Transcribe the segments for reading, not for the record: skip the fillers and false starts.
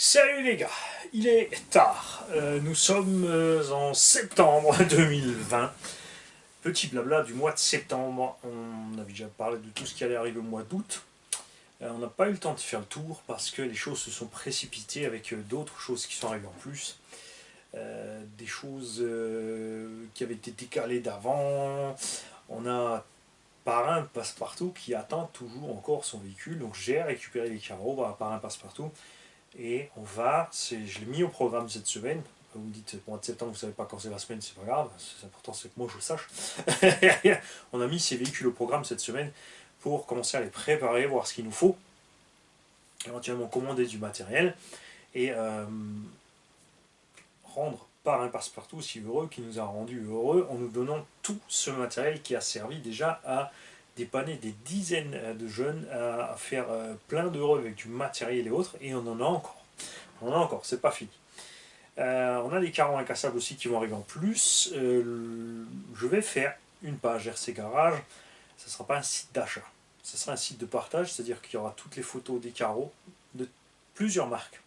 Salut les gars, il est tard, nous sommes en septembre 2020, petit blabla du mois de septembre, on avait déjà parlé de tout ce qui allait arriver au mois d'août, on n'a pas eu le temps de faire le tour parce que les choses se sont précipitées avec d'autres choses qui sont arrivées en plus, des choses qui avaient été décalées d'avant, on a Parrain Passepartout qui attend toujours encore son véhicule, donc j'ai récupéré les carreaux à Parrain Passepartout. Et je l'ai mis au programme cette semaine. Vous me dites, mois de septembre, vous ne savez pas quand c'est la semaine, c'est pas grave. L'important, c'est que moi je le sache. On a mis ces véhicules au programme cette semaine pour commencer à les préparer, voir ce qu'il nous faut, éventuellement commander du matériel et rendre par un passe-partout aussi heureux, qui nous a rendu heureux en nous donnant tout ce matériel qui a servi déjà à dépanner des dizaines de jeunes, à faire plein d'heureux avec du matériel et autres, et on en a encore. On en a encore, c'est pas fini. On a des carreaux incassables aussi qui vont arriver en plus. Je vais faire une page RC Garage. Ce ne sera pas un site d'achat. Ce sera un site de partage, c'est-à-dire qu'il y aura toutes les photos des carreaux de plusieurs marques.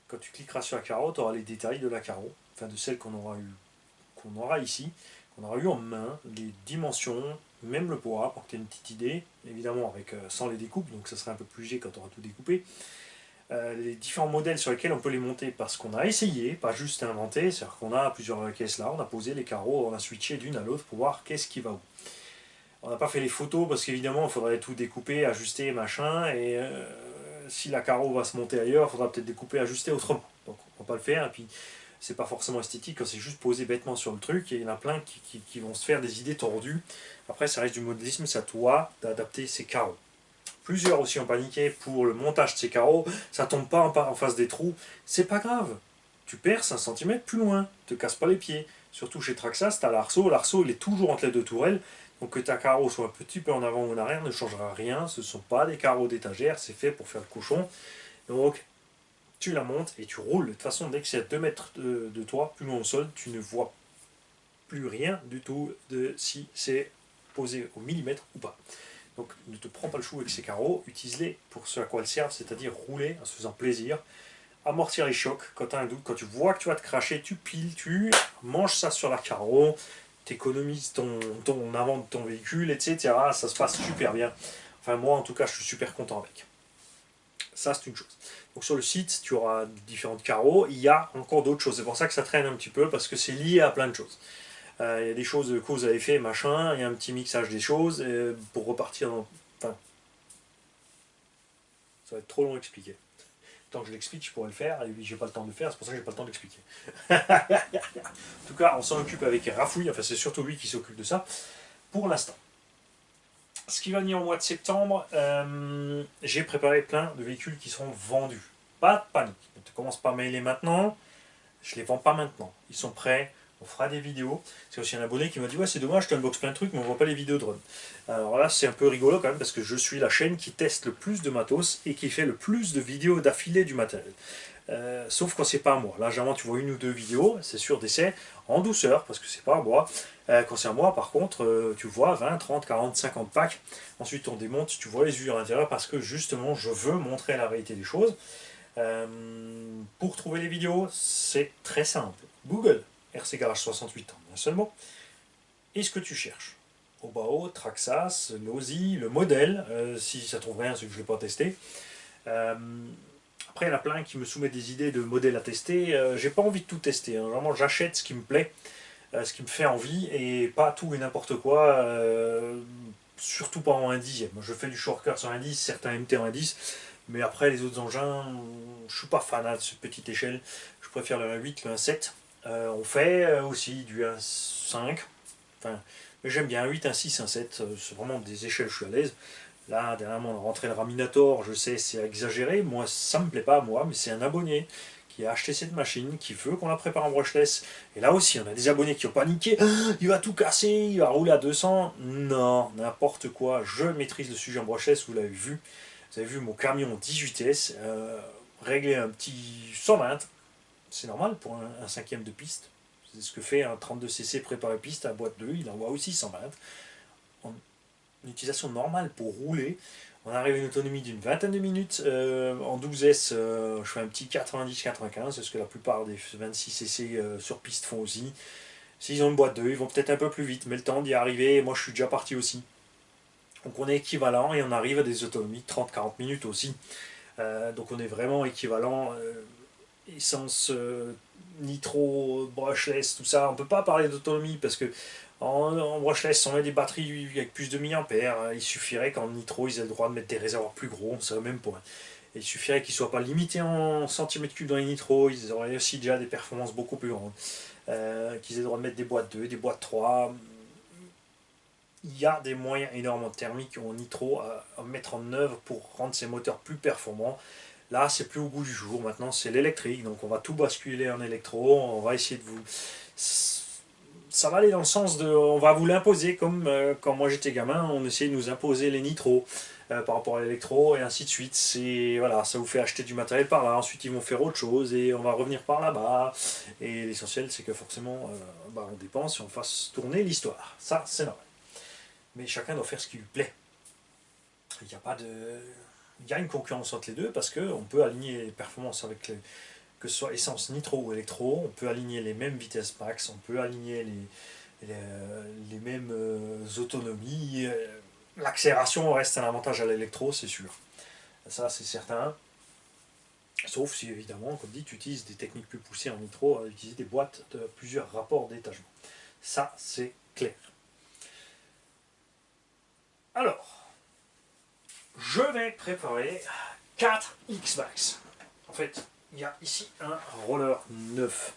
Quand tu cliqueras sur la carreau, tu auras les détails de la carreau, enfin de celle qu'on aura ici, qu'on aura eu en main, les dimensions, même le poids, pour que tu aies une petite idée, évidemment avec, sans les découpes, donc ça sera un peu plus léger quand tu auras tout découpé. Les différents modèles sur lesquels on peut les monter parce qu'on a essayé, pas juste inventé, c'est-à-dire qu'on a plusieurs caisses là, on a posé les carreaux, on a switché d'une à l'autre pour voir qu'est-ce qui va où. On n'a pas fait les photos parce qu'évidemment il faudrait tout découper, ajuster, machin, et si la carreau va se monter ailleurs, il faudra peut-être découper, ajuster autrement. Donc on va pas le faire, et puis c'est pas forcément esthétique quand c'est juste posé bêtement sur le truc, et il y en a plein qui vont se faire des idées tordues. Après ça reste du modélisme, c'est à toi d'adapter ces carreaux. Plusieurs aussi ont paniqué pour le montage de ces carreaux, ça tombe pas en face des trous, c'est pas grave. Tu perces 1 cm plus loin, te casse pas les pieds. Surtout chez Traxxas, tu as l'arceau il est toujours entre les deux tourelles, donc que ta carreau soit un petit peu en avant ou en arrière ne changera rien, ce ne sont pas des carreaux d'étagère, c'est fait pour faire le cochon. Donc tu la montes et tu roules. De toute façon, dès que c'est à 2 mètres de toi, plus loin au sol, tu ne vois plus rien du tout de si c'est posé au millimètre ou pas. Donc ne te prends pas le chou avec ces carreaux, utilise-les pour ce à quoi elles servent, c'est-à-dire rouler en se faisant plaisir, amortir les chocs, quand tu as un doute, quand tu vois que tu vas te cracher, tu piles, tu manges ça sur la carreau, tu économises ton avant de ton véhicule, etc. Ça se passe super bien. Enfin moi en tout cas je suis super content avec. Ça c'est une chose. Donc sur le site tu auras différents carreaux, il y a encore d'autres choses, c'est pour ça que ça traîne un petit peu, parce que c'est lié à plein de choses. Il y a des choses de cause à effet, machin, il y a un petit mixage des choses, pour repartir dans... Enfin, ça va être trop long à expliquer. Tant que je l'explique, je pourrais le faire, et j'ai pas le temps de le faire, c'est pour ça que j'ai pas le temps d'expliquer. En tout cas, on s'en occupe avec Rafouille, enfin c'est surtout lui qui s'occupe de ça, pour l'instant. Ce qui va venir au mois de septembre, j'ai préparé plein de véhicules qui seront vendus. Pas de panique, ne te commence pas à mailer maintenant, je les vends pas maintenant. Ils sont prêts, on fera des vidéos. C'est aussi un abonné qui m'a dit ouais c'est dommage, je t'unbox plein de trucs mais on voit pas les vidéos de run. Alors là c'est un peu rigolo quand même parce que je suis la chaîne qui teste le plus de matos et qui fait le plus de vidéos d'affilée du matériel. Sauf quand c'est pas à moi. Là généralement tu vois une ou deux vidéos, c'est sûr d'essai, en douceur parce que c'est pas à moi. Quand c'est à moi par contre, tu vois 20, 30, 40, 50 packs. Ensuite on démonte, tu vois les yeux à l'intérieur parce que justement je veux montrer la réalité des choses. Pour trouver les vidéos, c'est très simple. Google, RC Garage 68 en un seul mot, et ce que tu cherches. Obao, Traxxas, Losi, le modèle, si ça trouve rien, c'est que je ne l'ai pas testé. Après, il y en a plein qui me soumettent des idées de modèles à tester. J'ai pas envie de tout tester. Hein. Vraiment, j'achète ce qui me plaît, ce qui me fait envie, et pas tout et n'importe quoi. Surtout pas en 1/10. Je fais du shortcut sur 1/10, certains MT en 1/10. Mais après, les autres engins, je suis pas fan de cette petite échelle. Je préfère le 1.8, le 1.7. On fait aussi du 1.5. Enfin, mais j'aime bien 1.8, 1.6, 1.7. C'est vraiment des échelles, je suis à l'aise. Là, dernièrement, on a rentré le Raminator. Je sais, c'est exagéré. Moi, ça me plaît pas, moi. Mais c'est un abonné qui a acheté cette machine, qui veut qu'on la prépare en brushless. Et là aussi, on a des abonnés qui ont paniqué. Ah, il va tout casser, il va rouler à 200. Non, n'importe quoi. Je maîtrise le sujet en brushless, vous l'avez vu. Vous avez vu mon camion 18S, régler un petit 120, c'est normal pour un cinquième de piste. C'est ce que fait un 32cc préparé piste à boîte 2, il envoie aussi 120. En utilisation normale pour rouler, On arrive à une autonomie d'une vingtaine de minutes. En 12S, je fais un petit 90-95, c'est ce que la plupart des 26cc sur piste font aussi. S'ils ont une boîte 2, ils vont peut-être un peu plus vite, mais le temps d'y arriver, moi je suis déjà parti aussi. Donc on est équivalent et on arrive à des autonomies de 30-40 minutes aussi. Donc on est vraiment équivalent. Essence, nitro, brushless, tout ça. On ne peut pas parler d'autonomie parce que en brushless, on met des batteries avec plus de milliampères. Il suffirait qu'en nitro, ils aient le droit de mettre des réservoirs plus gros, on sait même pas. Il suffirait qu'ils ne soient pas limités en centimètres cubes dans les nitros, ils auraient aussi déjà des performances beaucoup plus grandes. Qu'ils aient le droit de mettre des boîtes 2, des boîtes 3. Il y a des moyens énormes thermiques en nitro à mettre en œuvre pour rendre ces moteurs plus performants. Là, c'est plus au goût du jour. Maintenant, c'est l'électrique. Donc, on va tout basculer en électro. On va essayer de vous. Ça va aller dans le sens de. On va vous l'imposer comme quand moi j'étais gamin, on essayait de nous imposer les nitros par rapport à l'électro et ainsi de suite. C'est voilà, ça vous fait acheter du matériel par là. Ensuite, ils vont faire autre chose et on va revenir par là-bas. Et l'essentiel, c'est que forcément, on dépense et on fasse tourner l'histoire. Ça, c'est normal. Mais chacun doit faire ce qui lui plaît. Il n'y a pas de. Il y a une concurrence entre les deux parce qu'on peut aligner les performances avec que ce soit essence, nitro ou électro, on peut aligner les mêmes vitesses max, on peut aligner les mêmes autonomies. L'accélération reste un avantage à l'électro, c'est sûr. Ça, c'est certain. Sauf si, évidemment, comme dit, tu utilises des techniques plus poussées en nitro, à utiliser des boîtes de plusieurs rapports d'étagement. Ça, c'est clair. Alors, je vais préparer 4 X-Max. En fait, il y a ici un roller neuf.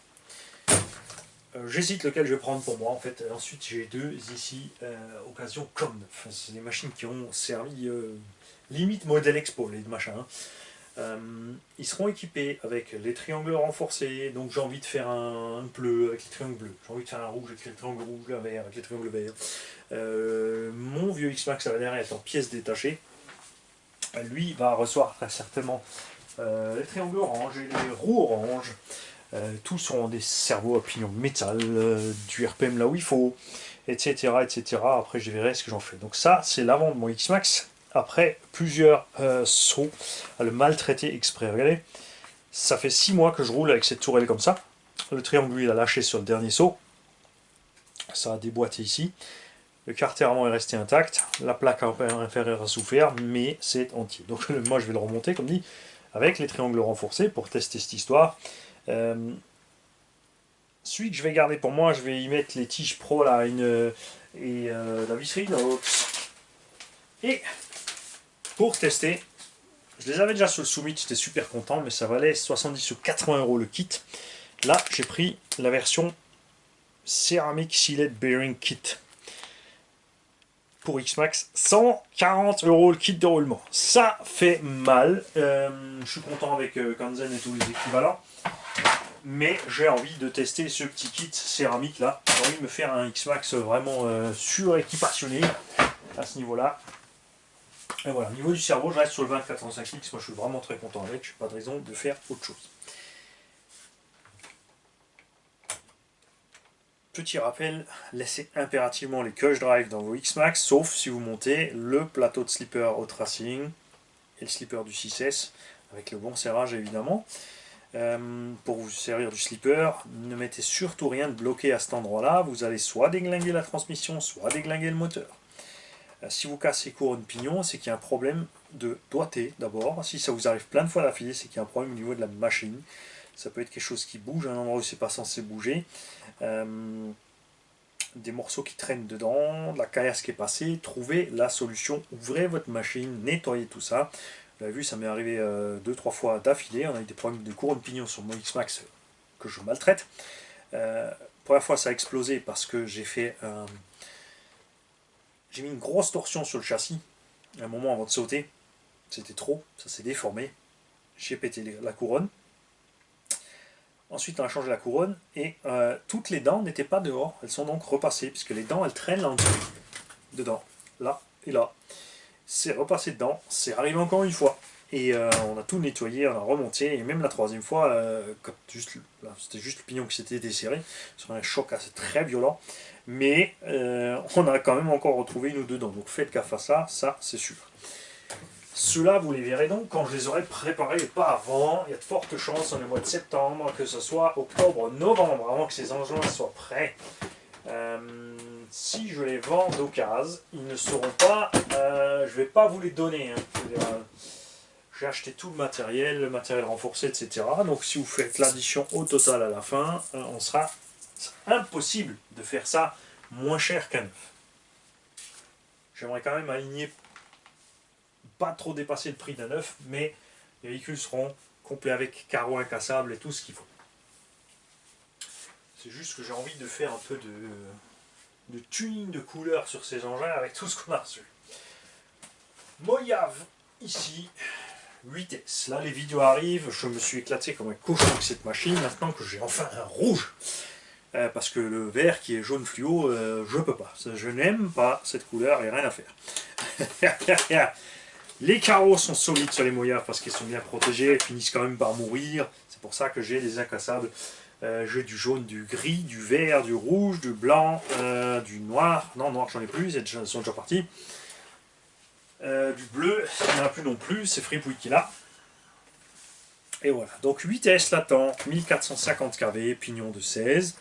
J'hésite lequel je vais prendre pour moi. En fait, ensuite j'ai deux ici, occasion comme neuf. C'est des machines qui ont servi limite modèle expo, les machins. Ils seront équipés avec les triangles renforcés. Donc j'ai envie de faire un bleu avec les triangles bleus. J'ai envie de faire un rouge avec les triangles rouges, un vert avec les triangles verts. Mon vieux X-Max à derrière est en pièces détachées. Lui va recevoir très certainement les triangles orange et les roues orange. Tous sont des cerveaux à pignon de métal, du RPM là où il faut, etc., etc. Après, je verrai ce que j'en fais. Donc ça, c'est l'avant de mon X-Max. Après plusieurs sauts à le maltraiter exprès. Regardez, ça fait 6 mois que je roule avec cette tourelle comme ça. Le triangle, lui, il a lâché sur le dernier saut. Ça a déboîté ici. Le carter avant est resté intact. La plaque inférieure a souffert, mais c'est entier. Donc moi, je vais le remonter, comme dit, avec les triangles renforcés pour tester cette histoire. Celui que je vais garder pour moi, je vais y mettre les tiges pro là, et la visserie inox. Et pour tester, je les avais déjà sur le Summit, j'étais super content, mais ça valait 70 ou 80 € le kit. Là, j'ai pris la version Ceramic Sealet Bearing Kit. Pour X-Max, 140 € le kit de roulement. Ça fait mal. Je suis content avec Kanzen et tous les équivalents. Mais j'ai envie de tester ce petit kit céramique là. J'ai envie de me faire un X-Max vraiment suréquipationné à ce niveau-là. Et voilà, au niveau du cerveau, je reste sur le 2435X. Moi, je suis vraiment très content avec. Je n'ai pas de raison de faire autre chose. Petit rappel, laissez impérativement les Cush Drive dans vos X-Max, sauf si vous montez le plateau de slipper au tracing et le slipper du 6S, avec le bon serrage évidemment. Pour vous servir du slipper, ne mettez surtout rien de bloqué à cet endroit-là. Vous allez soit déglinguer la transmission, soit déglinguer le moteur. Si vous cassez couronne pignon, c'est qu'il y a un problème de doigté d'abord. Si ça vous arrive plein de fois d'affilée, c'est qu'il y a un problème au niveau de la machine. Ça peut être quelque chose qui bouge à un endroit où c'est pas censé bouger. Des morceaux qui traînent dedans, de la caillasse qui est passée. Trouvez la solution. Ouvrez votre machine, nettoyez tout ça. Vous avez vu, ça m'est arrivé 2-3 fois d'affilée. On a eu des problèmes de couronne pignon sur mon X-Max que je maltraite. Première fois, ça a explosé parce que j'ai mis une grosse torsion sur le châssis à un moment avant de sauter. C'était trop, ça s'est déformé. J'ai pété la couronne. Ensuite, on a changé la couronne et toutes les dents n'étaient pas dehors. Elles sont donc repassées puisque les dents, elles traînent là en dessous. Dedans, là et là. C'est repassé dedans. C'est arrivé encore une fois. Et on a tout nettoyé, on a remonté. Et même la troisième fois, c'était juste le pignon qui s'était desserré. Sur un choc assez très violent. Mais on a quand même encore retrouvé une ou deux dents. Donc faites gaffe à ça, ça c'est sûr. Ceux-là, vous les verrez donc quand je les aurai préparés et pas avant. Il y a de fortes chances, dans le mois de septembre, que ce soit octobre, novembre, avant que ces engins soient prêts. Si je les vends d'occasion, ils ne seront pas... je ne vais pas vous les donner. J'ai acheté tout le matériel renforcé, etc. Donc si vous faites l'addition au total à la fin, c'est impossible de faire ça moins cher qu'un neuf. J'aimerais quand même aligner, pas trop dépasser le prix d'un neuf, mais les véhicules seront complets avec carreaux incassables et tout ce qu'il faut. C'est juste que j'ai envie de faire un peu de tuning de couleur sur ces engins avec tout ce qu'on a reçu. Moyave, ici, 8S. Là, les vidéos arrivent, je me suis éclaté comme un cochon avec cette machine, maintenant que j'ai enfin un rouge. Parce que le vert qui est jaune fluo, je peux pas. Je n'aime pas cette couleur, il n'y a rien à faire. Les carreaux sont solides sur les Moyaves parce qu'ils sont bien protégés, ils finissent quand même par mourir. C'est pour ça que j'ai des incassables. J'ai du jaune, du gris, du vert, du rouge, du blanc, du noir. Non, noir, j'en ai plus, ils sont déjà partis. Du bleu, il n'y en a plus non plus, c'est Fripouille qui l'a. Et voilà, donc 8S latent, 1450 kV, pignon de 16.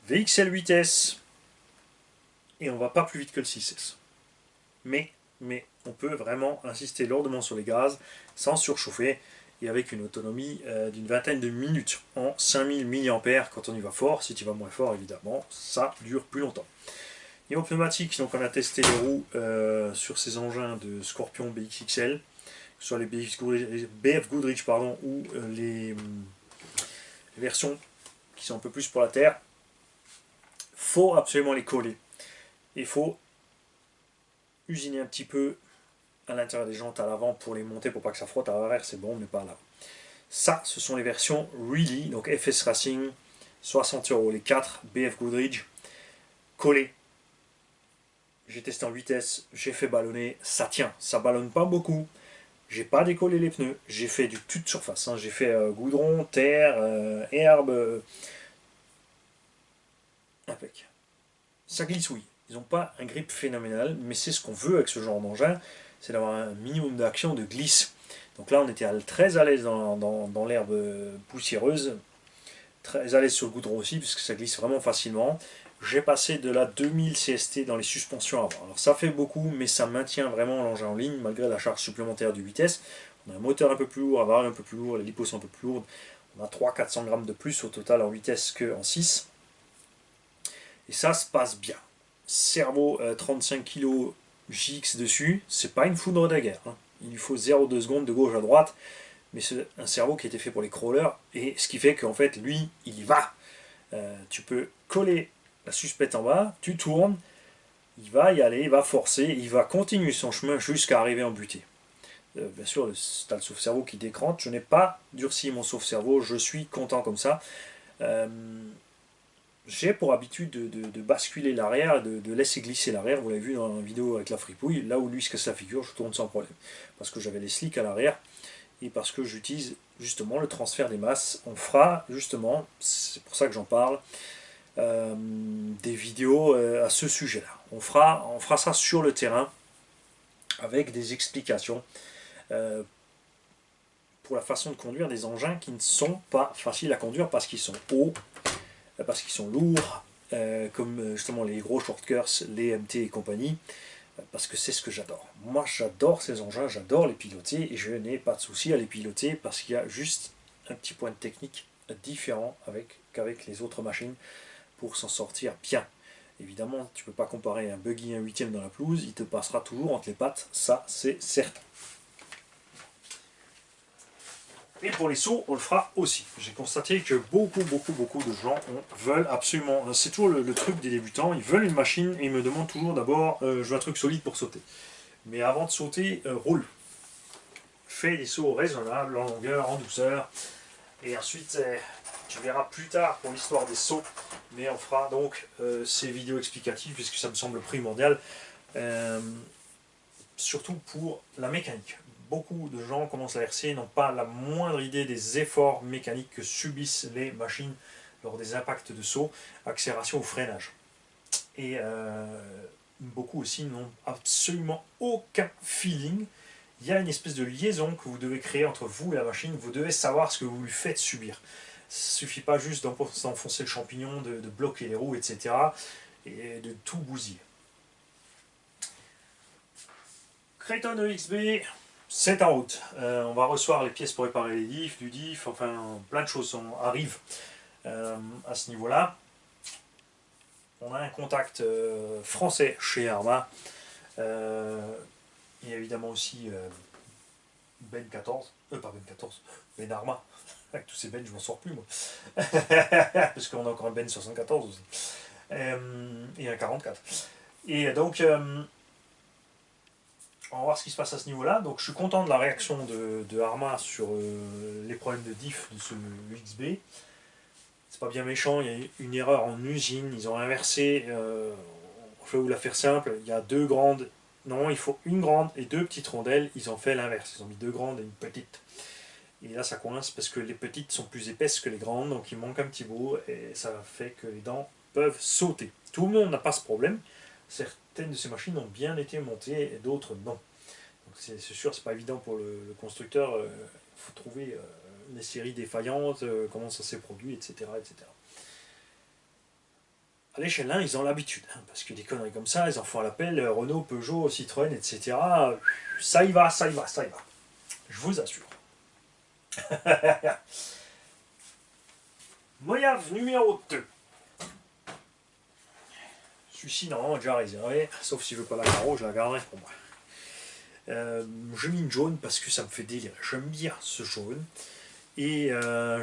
VXL 8S, et on va pas plus vite que le 6S. Mais on peut vraiment insister lourdement sur les gaz, sans surchauffer, et avec une autonomie d'une vingtaine de minutes, en 5000 mAh quand on y va fort. Si tu vas moins fort, évidemment, ça dure plus longtemps. Niveau pneumatique, donc on a testé les roues sur ces engins de Scorpion BXXL, que ce soit les BF Goodrich ou les versions qui sont un peu plus pour la terre. Faut absolument les coller. Il faut usiner un petit peu à l'intérieur des jantes à l'avant pour les monter, pour pas que ça frotte. À l'arrière c'est bon, mais pas là. Ça, ce sont les versions Really, donc FS Racing, 60 €, les 4 BF Goodrich, collés. J'ai testé en vitesse, j'ai fait ballonner, ça tient, ça ballonne pas beaucoup. J'ai pas décollé les pneus, j'ai fait du toute surface, j'ai fait goudron, terre, herbe, impec. Ça glisse, oui. Ils n'ont pas un grip phénoménal, mais c'est ce qu'on veut avec ce genre d'engin, c'est d'avoir un minimum d'action, de glisse. Donc là, on était très à l'aise dans l'herbe poussiéreuse, très à l'aise sur le goudron aussi, parce que ça glisse vraiment facilement. J'ai passé de la 2000 CST dans les suspensions avant. Alors ça fait beaucoup, mais ça maintient vraiment l'engin en ligne, malgré la charge supplémentaire du vitesse. On a un moteur un peu plus lourd, un variant un peu plus lourd, les lipos sont un peu plus lourdes. On a 300-400 grammes de plus au total en vitesse qu'en 6. Et ça se passe bien. Cerveau 35 kg JX dessus, c'est pas une foudre de guerre. Il lui faut 0,2 secondes de gauche à droite, mais c'est un cerveau qui a été fait pour les crawlers, et ce qui fait qu'en fait, lui, il y va. Tu peux coller la suspette en bas, tu tournes, il va y aller, il va forcer, il va continuer son chemin jusqu'à arriver en butée. Bien sûr, tu as le sauve-cerveau qui décrante, je n'ai pas durci mon sauve-cerveau, je suis content comme ça. J'ai pour habitude de basculer l'arrière, de laisser glisser l'arrière, vous l'avez vu dans la vidéo avec la fripouille, là où lui se casse la figure, je tourne sans problème. Parce que j'avais les slicks à l'arrière, et parce que j'utilise justement le transfert des masses. On fera justement, c'est pour ça que j'en parle, des vidéos à ce sujet-là. On fera ça sur le terrain, avec des explications pour la façon de conduire des engins qui ne sont pas faciles à conduire parce qu'ils sont hauts, parce qu'ils sont lourds, comme justement les gros shortcuts, les MT et compagnie, parce que c'est ce que j'adore. Moi j'adore ces engins, j'adore les piloter, et je n'ai pas de souci à les piloter parce qu'il y a juste un petit point de technique différent qu'avec les autres machines pour s'en sortir bien. Évidemment, tu ne peux pas comparer un buggy 1/8 dans la pelouse, il te passera toujours entre les pattes, ça c'est certain. Et pour les sauts, on le fera aussi. J'ai constaté que beaucoup de gens veulent absolument, c'est toujours le truc des débutants, ils veulent une machine et ils me demandent toujours d'abord, je veux un truc solide pour sauter. Mais avant de sauter, roule. Fais des sauts raisonnables, en longueur, en douceur. Et ensuite, tu verras plus tard pour l'histoire des sauts, mais on fera donc ces vidéos explicatives, puisque ça me semble primordial, surtout pour la mécanique. Beaucoup de gens commencent la RC, n'ont pas la moindre idée des efforts mécaniques que subissent les machines lors des impacts de saut, accélération ou freinage. Et beaucoup aussi n'ont absolument aucun feeling. il y a une espèce de liaison que vous devez créer entre vous et la machine. Vous devez savoir ce que vous lui faites subir. Ça ne suffit pas juste d'enfoncer le champignon, de bloquer les roues, etc. et de tout bousiller. Kraton EXB, c'est en route. On va recevoir les pièces pour réparer les diffs, du diff, enfin plein de choses arrivent à ce niveau-là. On a un contact français chez Arma. Il y a évidemment aussi Ben 14, pas Ben 14, Ben Arma. Avec tous ces Ben, je m'en sors plus moi. Parce qu'on a encore un Ben 74 aussi. Et un 44. Et donc, on va voir ce qui se passe à ce niveau-là. Donc, je suis content de la réaction de Arma sur les problèmes de diff de ce XB. C'est pas bien méchant, il y a une erreur en usine, ils ont inversé. Je vais vous la faire simple, il y a deux grandes. Non, il faut une grande et deux petites rondelles. Ils ont fait l'inverse. Ils ont mis deux grandes et une petite. Et là, ça coince parce que les petites sont plus épaisses que les grandes, donc il manque un petit bout et ça fait que les dents peuvent sauter. Tout le monde n'a pas ce problème. Certaines de ces machines ont bien été montées et d'autres non. Donc c'est sûr, c'est pas évident pour le constructeur. Il faut trouver les séries défaillantes, comment ça s'est produit, etc., etc. À l'échelle 1, ils ont l'habitude, hein, parce que des conneries comme ça, ils en font à l'appel, Renault, Peugeot, Citroën, etc. Ça y va, ça y va, ça y va. Je vous assure. Moyave numéro 2. Celui-ci, normalement, déjà réservé, sauf si je veux pas la carreau, je la garderai pour moi. J'ai mis une jaune parce que ça me fait délirer. J'aime bien ce jaune. Et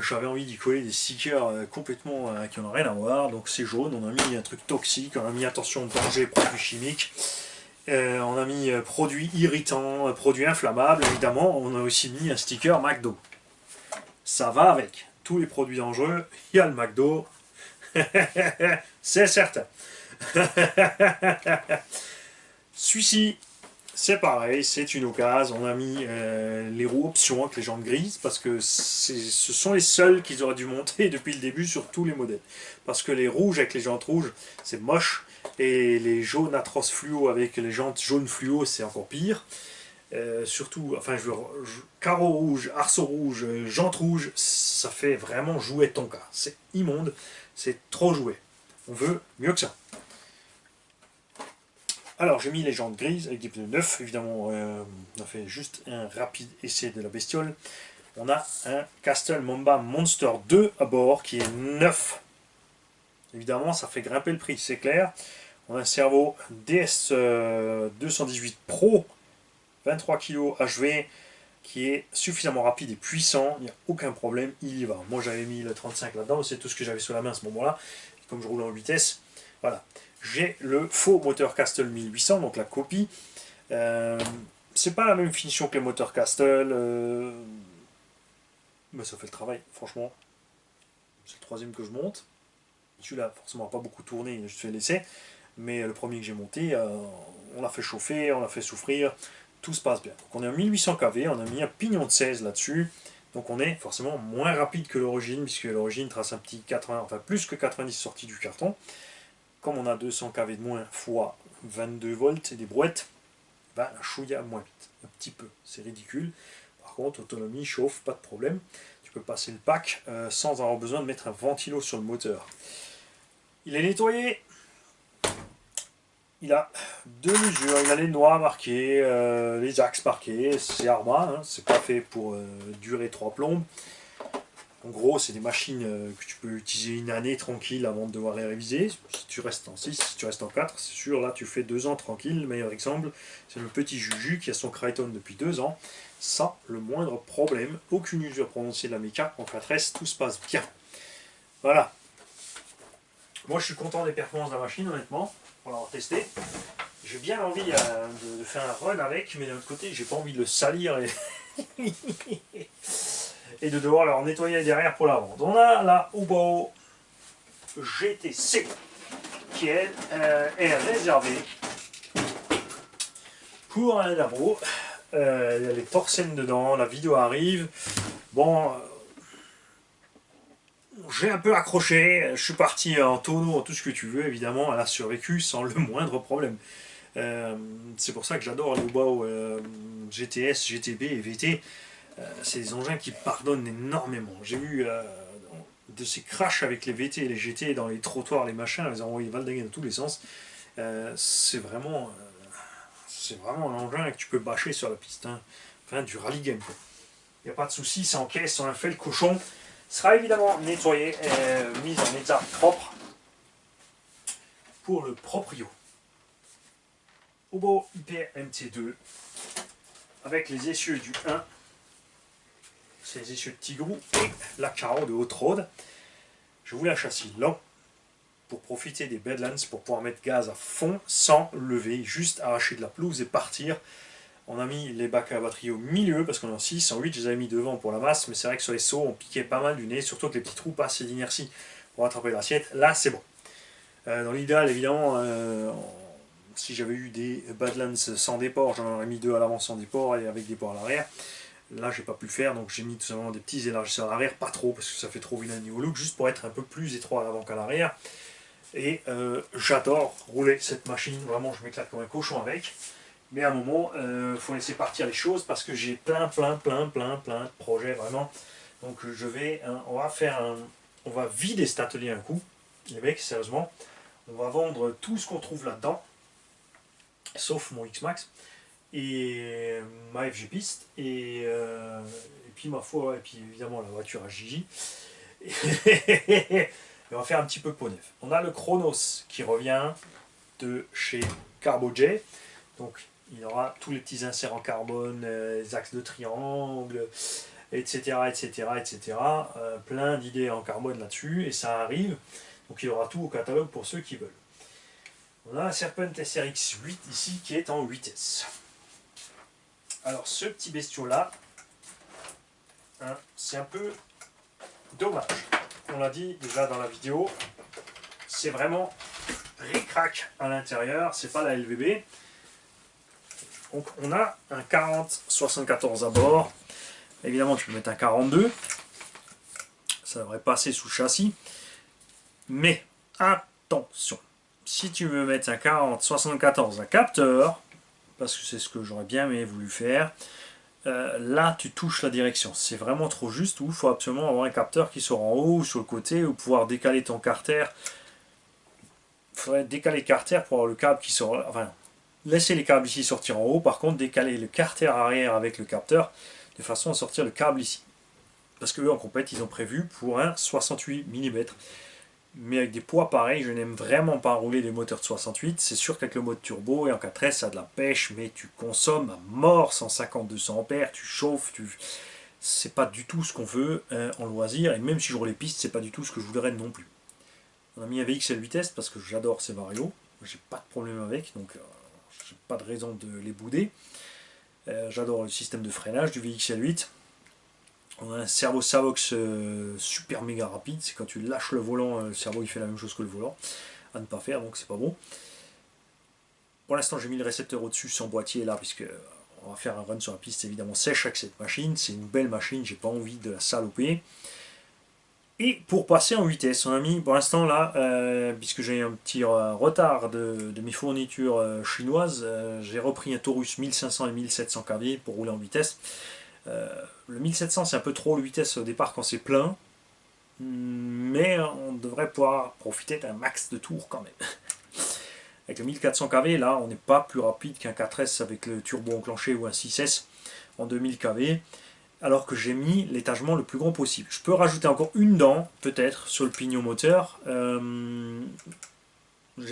j'avais envie d'y coller des stickers complètement qui n'ont rien à voir. Donc c'est jaune, on a mis un truc toxique, on a mis attention danger, produits chimiques. On a mis produits irritants, produits inflammables, évidemment. On a aussi mis un sticker McDo. Ça va avec. Tous les produits dangereux, il y a le McDo. C'est certain. Celui-ci, c'est pareil, c'est une occasion. On a mis les roues options avec les jantes grises parce que ce sont les seuls qu'ils auraient dû monter depuis le début sur tous les modèles. Parce que les rouges avec les jantes rouges, c'est moche. Et les jaunes atroces fluo avec les jantes jaunes fluo, c'est encore pire. Surtout, enfin, carreau rouge, arceau rouge, jantes rouges, ça fait vraiment jouet Tonka. C'est immonde, c'est trop jouet. On veut mieux que ça. Alors j'ai mis les jantes grises avec des pneus neufs, évidemment on a fait juste un rapide essai de la bestiole. On a un Castle Mamba Monster 2 à bord qui est neuf. Évidemment ça fait grimper le prix, c'est clair. On a un servo DS 218 Pro, 23 kg HV, qui est suffisamment rapide et puissant, il n'y a aucun problème, il y va. Moi j'avais mis le 35 là-dedans, c'est tout ce que j'avais sous la main à ce moment-là, comme je roule en vitesse, voilà. J'ai le faux moteur Castle 1800, donc la copie. C'est pas la même finition que les moteurs Castle, mais ça fait le travail, franchement. C'est le troisième que je monte. Celui-là, forcément, pas beaucoup tourné, je fais l'essai. Mais le premier que j'ai monté, on l'a fait chauffer, on l'a fait souffrir, tout se passe bien. Donc on est à 1800 kV, on a mis un pignon de 16 là-dessus. Donc on est forcément moins rapide que l'origine, puisque l'origine trace un petit 80, enfin plus que 90 sorties du carton. Comme on a 200 kV de moins fois 22 volts et des brouettes, ben, un chouïa moins vite, un petit peu, c'est ridicule. Par contre, autonomie, chauffe, pas de problème. Tu peux passer le pack sans avoir besoin de mettre un ventilo sur le moteur. Il est nettoyé. Il a deux mesures, il a les noix marquées, les axes marqués, c'est Arma, hein, c'est pas fait pour durer 3 plombes. En gros, c'est des machines que tu peux utiliser une année tranquille avant de devoir les réviser. Si tu restes en 6, si tu restes en 4, c'est sûr, là tu fais 2 ans tranquille. Le meilleur exemple, c'est le petit Juju qui a son Kraton depuis 2 ans. Sans le moindre problème, aucune usure prononcée de la méca. En 4S, tout se passe bien. Voilà. Moi, je suis content des performances de la machine, honnêtement, pour l'avoir testé. J'ai bien envie de faire un run avec, mais d'un autre côté, j'ai pas envie de le salir et de devoir leur nettoyer derrière pour la vente. On a la Ubao GTC qui elle, est réservée pour un labo. Il y a les torsènes dedans, la vidéo arrive. Bon, j'ai un peu accroché, je suis parti en tonneau, en tout ce que tu veux, évidemment, elle a survécu sans le moindre problème. C'est pour ça que j'adore les Hubao GTS, GTB et VT. C'est des engins qui pardonnent énormément. J'ai vu de ces crashs avec les VT et les GT dans les trottoirs, les machins, les envoyer valdinguer dans tous les sens. C'est vraiment un engin que tu peux bâcher sur la piste. Hein. Enfin, du rallye game. Il n'y a pas de souci, c'est en caisse, on a fait le cochon. Sera évidemment nettoyé, mis en état propre pour le proprio. Hubao Hyper MT2 avec les essieux du 1. C'est les essieux de Tigrou et la Caro de Hot Road. Je voulais un châssis lent pour profiter des Badlands, pour pouvoir mettre gaz à fond sans lever, juste arracher de la pelouse et partir. On a mis les bacs à batterie au milieu parce qu'on est en 6, en 8, je les avais mis devant pour la masse, mais c'est vrai que sur les sauts, on piquait pas mal du nez, surtout que les petits trous passent d'inertie pour rattraper l'assiette. Là, c'est bon. Dans l'idéal, évidemment, si j'avais eu des Badlands sans déport, j'en aurais mis 2 à l'avant sans déport et avec déport à l'arrière. Là, j'ai pas pu le faire, donc j'ai mis tout simplement des petits élargisseurs à l'arrière, pas trop, parce que ça fait trop vilain niveau look, juste pour être un peu plus étroit à l'avant qu'à l'arrière. Et j'adore rouler cette machine, vraiment, je m'éclate comme un cochon avec. Mais à un moment, il faut laisser partir les choses parce que j'ai plein de projets vraiment. Donc on va vider cet atelier un coup, les mecs, sérieusement. On va vendre tout ce qu'on trouve là-dedans, sauf mon X-Max et ma FG Piste et puis ma foi, et puis évidemment la voiture à Gigi. Et on va faire un petit peu peau neuf. On a le Chronos qui revient de chez CarboJ. Donc il y aura tous les petits inserts en carbone, les axes de triangle, etc. Plein d'idées en carbone là-dessus, et ça arrive. Donc il y aura tout au catalogue pour ceux qui veulent. On a un Serpent SRX 8 ici qui est en 8S. Alors ce petit bestiau-là, hein, c'est un peu dommage. On l'a dit déjà dans la vidéo, c'est vraiment ric-rac à l'intérieur, c'est pas la LVB. Donc on a un 40-74 à bord. Évidemment tu peux mettre un 42. Ça devrait passer sous châssis. Mais attention, si tu veux mettre un 40-74 à capteur, parce que c'est ce que j'aurais bien aimé voulu faire, là tu touches la direction. C'est vraiment trop juste, où il faut absolument avoir un capteur qui sort en haut ou sur le côté, ou pouvoir décaler ton carter. Il faudrait décaler le carter pour avoir le câble qui sort. Enfin, laisser les câbles ici sortir en haut, par contre décaler le carter arrière avec le capteur de façon à sortir le câble ici. Parce qu'eux en compète ils ont prévu pour un 68 mm. Mais avec des poids pareils, je n'aime vraiment pas rouler des moteurs de 68. C'est sûr qu'avec le mode turbo et en 4S ça a de la pêche, mais tu consommes à mort 150-200 ampères, tu chauffes, c'est pas du tout ce qu'on veut en loisir. Et même si je roule les pistes, c'est pas du tout ce que je voudrais non plus. On a mis un VXL vitesse parce que j'adore ces varios. J'ai pas de problème avec, donc j'ai pas de raison de les bouder. J'adore le système de freinage du VXL8. On a un cerveau Savox super méga rapide. C'est quand tu lâches le volant, le cerveau il fait la même chose que le volant. À ne pas faire, donc c'est pas bon. Pour l'instant j'ai mis le récepteur au-dessus sans boîtier là, puisque on va faire un run sur la piste évidemment sèche avec cette machine. C'est une belle machine, j'ai pas envie de la saloper. Et pour passer en vitesse, on a mis pour l'instant là, puisque j'ai un petit retard de mes fournitures chinoises, j'ai repris un Taurus 1500 et 1700 kV pour rouler en vitesse. Le 1700 c'est un peu trop le vitesse au départ quand c'est plein, mais on devrait pouvoir profiter d'un max de tours quand même. Avec le 1400 kV là on n'est pas plus rapide qu'un 4S avec le turbo enclenché ou un 6S en 2000 kV. Alors que j'ai mis l'étagement le plus grand possible. Je peux rajouter encore une dent, peut-être, sur le pignon moteur. J'ai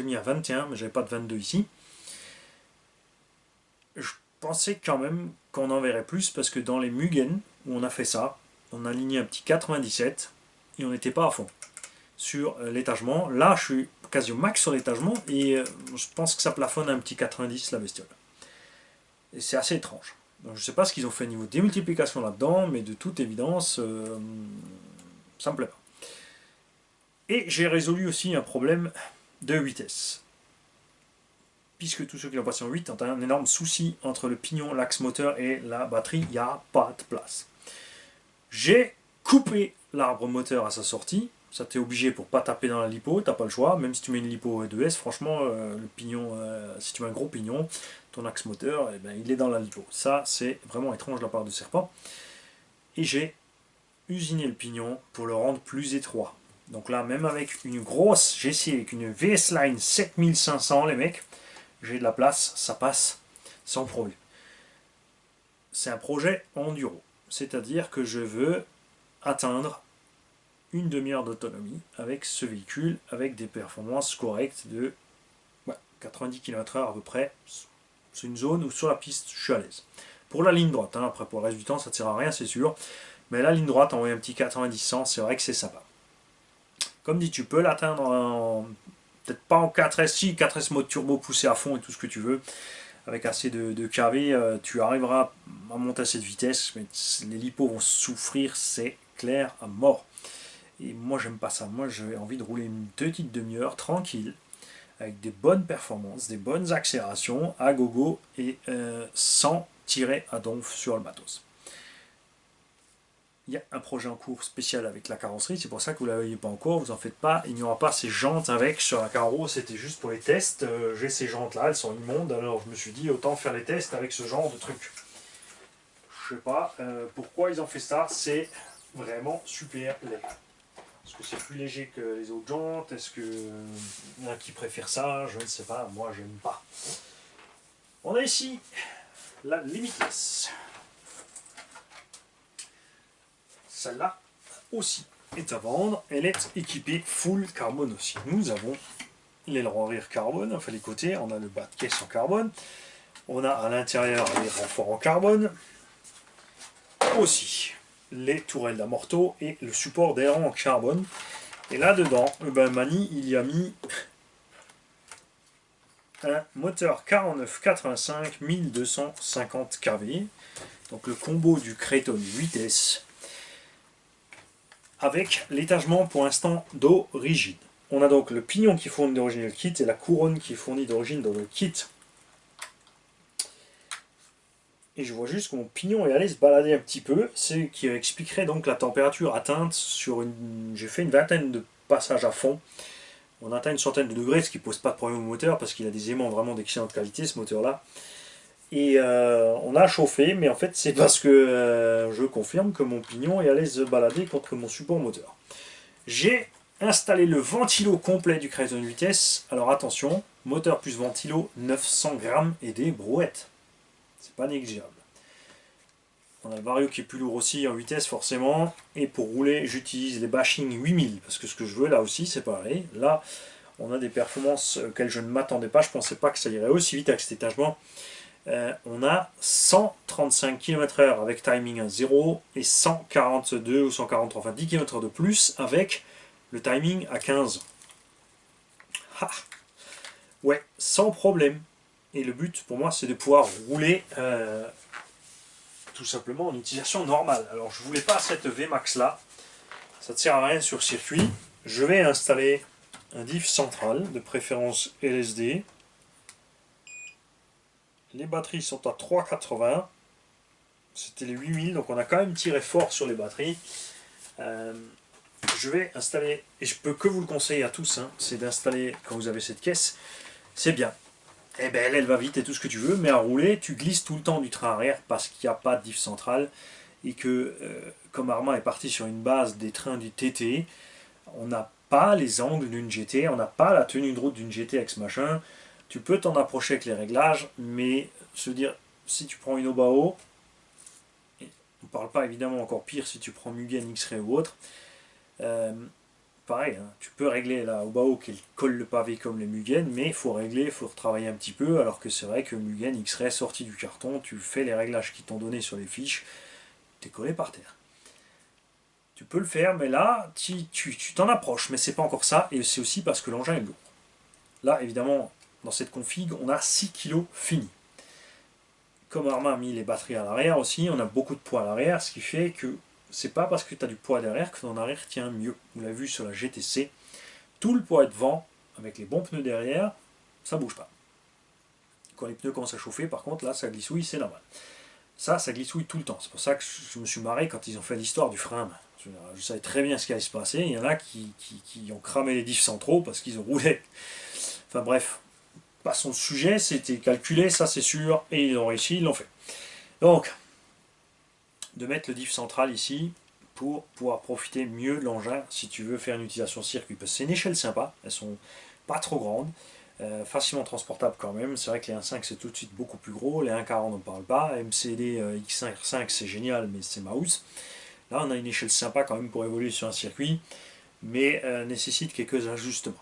mis un 21, mais j'avais pas de 22 ici. Je pensais quand même qu'on en verrait plus, parce que dans les Mugen, où on a fait ça, on a aligné un petit 97, et on n'était pas à fond sur l'étagement. Là, je suis quasi au max sur l'étagement, et je pense que ça plafonne à un petit 90, la bestiole. Et c'est assez étrange. Donc, je ne sais pas ce qu'ils ont fait niveau démultiplication là-dedans, mais de toute évidence, ça me plaît pas. Et j'ai résolu aussi un problème de vitesse. Puisque tous ceux qui l'ont passé en 8 ont un énorme souci entre le pignon, l'axe moteur et la batterie, il n'y a pas de place. J'ai coupé l'arbre moteur à sa sortie, ça t'est obligé pour pas taper dans la lipo, t'as pas le choix, même si tu mets une lipo E2S, franchement, le pignon, si tu mets un gros pignon, ton axe moteur, eh ben, il est dans la lipo. Ça, c'est vraiment étrange de la part de Serpent. Et j'ai usiné le pignon pour le rendre plus étroit. Donc là, même avec une grosse, j'ai essayé avec une VS Line 7500, les mecs, j'ai de la place, ça passe sans problème. C'est un projet enduro, c'est-à-dire que je veux atteindre une demi-heure d'autonomie avec ce véhicule, avec des performances correctes de 90 km/h à peu près. C'est une zone où sur la piste, je suis à l'aise. Pour la ligne droite, hein, après pour le reste du temps, ça ne sert à rien, c'est sûr. Mais la ligne droite, envoyer un petit 90-100, c'est vrai que c'est sympa. Comme dit, tu peux l'atteindre en... peut-être pas en 4S, si 4S mode turbo poussé à fond et tout ce que tu veux. Avec assez de kV, tu arriveras à monter à cette vitesse, mais les lipos vont souffrir, c'est clair, à mort. Et moi, j'aime pas ça. Moi, j'ai envie de rouler une petite demi-heure tranquille, avec des bonnes performances, des bonnes accélérations, à gogo, et sans tirer à donf sur le matos. Il y a un projet en cours spécial avec la carrosserie, c'est pour ça que vous ne la voyez pas encore, vous en faites pas, il n'y aura pas ces jantes avec sur la carreau, c'était juste pour les tests, j'ai ces jantes là, elles sont immondes, alors je me suis dit autant faire les tests avec ce genre de truc. Je sais pas pourquoi ils ont fait ça, c'est vraiment super laid. Est-ce que c'est plus léger que les autres jantes? Est-ce que y en a qui préfèrent ça? Je ne sais pas, moi j'aime pas. On a ici la Limitless. Celle-là aussi est à vendre. Elle est équipée full carbone aussi. Nous avons l'aileron rear carbone, enfin les côtés, on a le bas de caisse en carbone. On a à l'intérieur les renforts en carbone. Aussi les tourelles d'amorto et le support d'aileron en carbone. Et là-dedans, Mani, il y a mis un moteur 4985 1250 kV. Donc le combo du Kraton 8S avec l'étagement pour l'instant d'origine. On a donc le pignon qui fournit d'origine le kit et la couronne qui fournit d'origine dans le kit. Et je vois juste que mon pignon est allé se balader un petit peu, ce qui expliquerait donc la température atteinte sur une... J'ai fait une vingtaine de passages à fond. On atteint une centaine de degrés, ce qui ne pose pas de problème au moteur parce qu'il a des aimants vraiment d'excellente qualité ce moteur-là. Et on a chauffé, mais en fait c'est parce que je confirme que mon pignon est allé se balader contre mon support moteur. J'ai installé le ventilo complet du Kraton 8S. Alors attention, moteur plus ventilo, 900 grammes et des brouettes. C'est pas négligeable. On a le Vario qui est plus lourd aussi en 8S forcément. Et pour rouler, j'utilise les Bashing 8000 parce que ce que je veux là aussi c'est pareil. Là, on a des performances auxquelles je ne m'attendais pas. Je ne pensais pas que ça irait aussi vite avec cet étagement. On a 135 km/h avec timing à 0 et 142 ou 143, enfin 10 km de plus avec le timing à 15. Ha. Ouais, sans problème. Et le but pour moi c'est de pouvoir rouler tout simplement en utilisation normale. Alors je voulais pas cette VMAX là, ça ne sert à rien sur circuit. Je vais installer un diff central, de préférence LSD. Les batteries sont à 3,80. C'était les 8000, donc on a quand même tiré fort sur les batteries. Je vais installer, et je peux que vous le conseiller à tous, hein, c'est d'installer quand vous avez cette caisse. C'est bien. Eh ben, elle va vite et tout ce que tu veux, mais à rouler, tu glisses tout le temps du train arrière parce qu'il n'y a pas de diff central. Et que, comme Armand est parti sur une base des trains du TT, on n'a pas les angles d'une GT, on n'a pas la tenue de route d'une GT avec ce machin. Tu peux t'en approcher avec les réglages, mais se dire, si tu prends une Obao, on ne parle pas évidemment encore pire si tu prends Mugen, X-Ray ou autre, pareil, hein, tu peux régler la Obao qui colle le pavé comme les Mugen, mais il faut régler, il faut retravailler un petit peu, alors que c'est vrai que Mugen, X-Ray sorti du carton, tu fais les réglages qu'ils t'ont donné sur les fiches, tu es collé par terre. Tu peux le faire, mais là, tu t'en approches, mais c'est pas encore ça, et c'est aussi parce que l'engin est lourd. Là, évidemment, dans cette config, on a 6 kg fini. Comme Arma a mis les batteries à l'arrière aussi, on a beaucoup de poids à l'arrière, ce qui fait que c'est pas parce que tu as du poids derrière que ton arrière tient mieux. On l'a vu sur la GTC, tout le poids est devant, avec les bons pneus derrière, ça bouge pas. Quand les pneus commencent à chauffer, par contre, là, ça glissouille, c'est normal. Ça glissouille tout le temps. C'est pour ça que je me suis marré quand ils ont fait l'histoire du frein à main. Je savais très bien ce qui allait se passer. Il y en a qui ont cramé les diffs centraux parce qu'ils ont roulé. Enfin bref, passons au sujet, c'était calculé, ça c'est sûr, et ils ont réussi, ils l'ont fait. Donc, de mettre le diff central ici pour pouvoir profiter mieux de l'engin si tu veux faire une utilisation circuit. Parce que c'est une échelle sympa, elles sont pas trop grandes, facilement transportables quand même. C'est vrai que les 1.5 c'est tout de suite beaucoup plus gros, les 1.40 on ne parle pas, MCD X5 c'est génial mais c'est mouse. Là on a une échelle sympa quand même pour évoluer sur un circuit, mais nécessite quelques ajustements.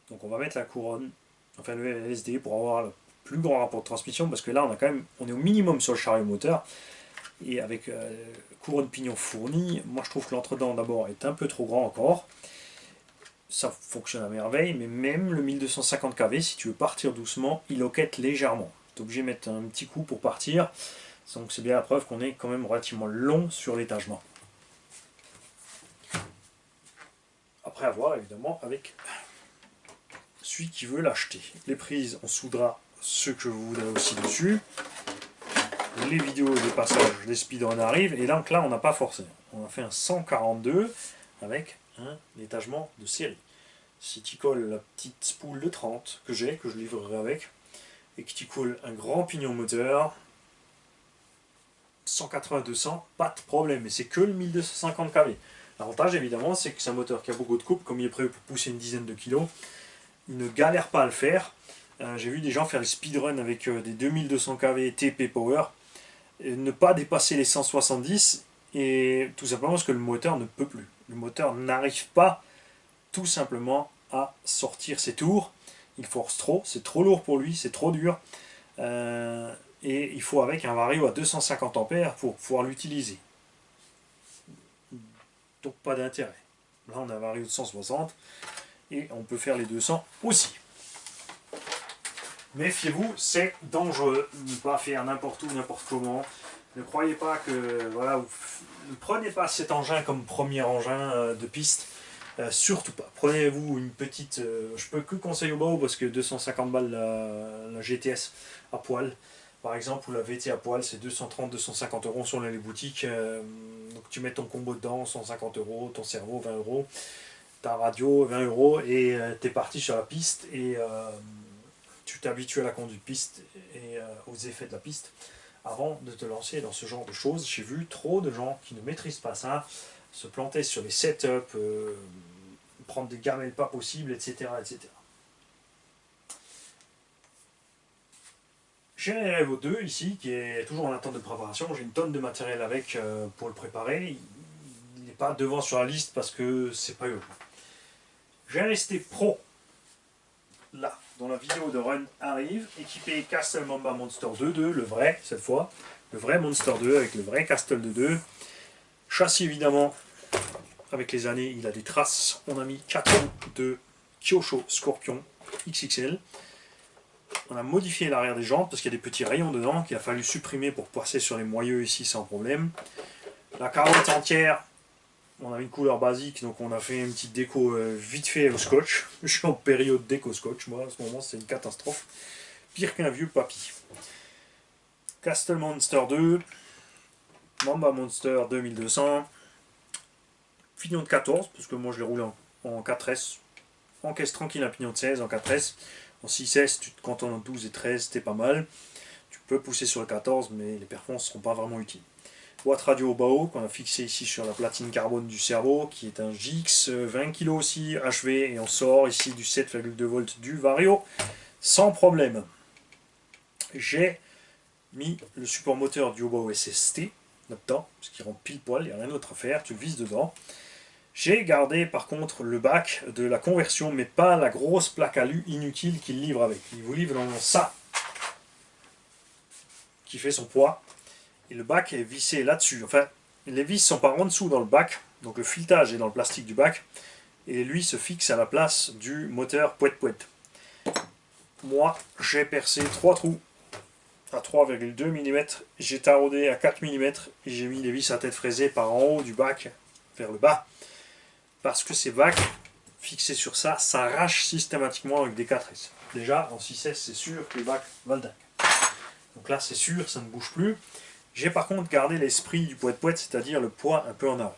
Donc on va mettre la couronne, enfin le LSD pour avoir le plus grand rapport de transmission, parce que là on est au minimum sur le chariot moteur, et avec couronne pignon fournie, moi je trouve que l'entredent d'abord est un peu trop grand encore. Ça fonctionne à merveille, mais même le 1250 kV, si tu veux partir doucement, il loquette légèrement. Tu es obligé de mettre un petit coup pour partir, donc c'est bien la preuve qu'on est quand même relativement long sur l'étagement. Après avoir évidemment avec celui qui veut l'acheter. Les prises, on soudera ce que vous voudrez aussi dessus. Les vidéos des passages, les speedruns arrivent, et donc là on n'a pas forcé. On a fait un 142 avec un étagement de série. Si tu colles la petite spoule de 30 que je livrerai avec, et que tu colles un grand pignon moteur, 180-200, pas de problème, mais c'est que le 1250 kV. L'avantage évidemment, c'est que c'est un moteur qui a beaucoup de coupe, comme il est prévu pour pousser une dizaine de kilos, il ne galère pas à le faire. J'ai vu des gens faire des speedruns avec des 2200 kV TP Power, et ne pas dépasser les 170, et tout simplement parce que le moteur ne peut plus. Le moteur n'arrive pas tout simplement à sortir ses tours. Il force trop, c'est trop lourd pour lui, c'est trop dur. Et il faut avec un vario à 250 ampères pour pouvoir l'utiliser. Donc pas d'intérêt. Là on a un vario de 160 et on peut faire les 200 aussi. Méfiez-vous, c'est dangereux. Ne pas faire n'importe où, n'importe comment. Ne croyez pas que... Voilà, ne prenez pas cet engin comme premier engin de piste. Surtout pas. Prenez-vous une petite... je peux que conseiller au bas parce que 250 balles la GTS à poil. Par exemple, ou la VT à poil, c'est 230-250 euros sur les boutiques. Donc tu mets ton combo dedans, 150 euros, ton cerveau, 20 euros, ta radio, 20 euros, et tu es parti sur la piste, et tu t'habitues à la conduite piste et aux effets de la piste avant de te lancer dans ce genre de choses. J'ai vu trop de gens qui ne maîtrisent pas ça, se planter sur les setups, prendre des gamelles pas possibles, etc. etc. J'ai un Evo 2 ici qui est toujours en attente de préparation. J'ai une tonne de matériel avec pour le préparer. Il n'est pas devant sur la liste parce que c'est pas eux. J'ai un ST Pro là, dont la vidéo de run arrive, équipé Castle Mamba Monster 2.2, le vrai cette fois, le vrai Monster 2 avec le vrai Castle 2.2. Châssis évidemment, avec les années, il a des traces. On a mis 4 roues de Kyosho Scorpion XXL. On a modifié l'arrière des jantes parce qu'il y a des petits rayons dedans qu'il a fallu supprimer pour passer sur les moyeux ici sans problème. La carotte entière, on a une couleur basique, donc on a fait une petite déco vite fait au scotch. Je suis en période déco scotch, moi, en ce moment c'est une catastrophe. Pire qu'un vieux papy. Castle Monster 2, Mamba Monster 2200, pignon de 14, parce que moi je l'ai roulé en 4S. Encaisse tranquille un pignon de 16 en 4S. En 6S, tu te cantonnes en 12 et 13, c'était pas mal. Tu peux pousser sur le 14, mais les performances ne seront pas vraiment utiles. Boîte radio au bas qu'on a fixé ici sur la platine carbone du cerveau, qui est un JX 20 kg aussi, HV, et on sort ici du 7,2 volts du Vario, sans problème. J'ai mis le support moteur du Obao SST là-dedans, parce qu'il rentre pile poil, il n'y a rien d'autre à faire, tu le vises dedans. J'ai gardé par contre le bac de la conversion, mais pas la grosse plaque alu inutile qu'il livre avec. Il vous livre dans ça, qui fait son poids. Et le bac est vissé là-dessus. Enfin, les vis sont par en dessous dans le bac, donc le filetage est dans le plastique du bac, et lui se fixe à la place du moteur poète-poète. Moi, j'ai percé 3 trous à 3,2 mm, j'ai taraudé à 4 mm, et j'ai mis les vis à tête fraisée par en haut du bac vers le bas. Parce que ces bacs fixés sur ça s'arrachent systématiquement avec des 4S. Déjà, en 6S, c'est sûr que les bacs valent dingue. Donc là, c'est sûr, ça ne bouge plus. J'ai par contre gardé l'esprit du poète-poète, c'est-à-dire le poids un peu en arrière.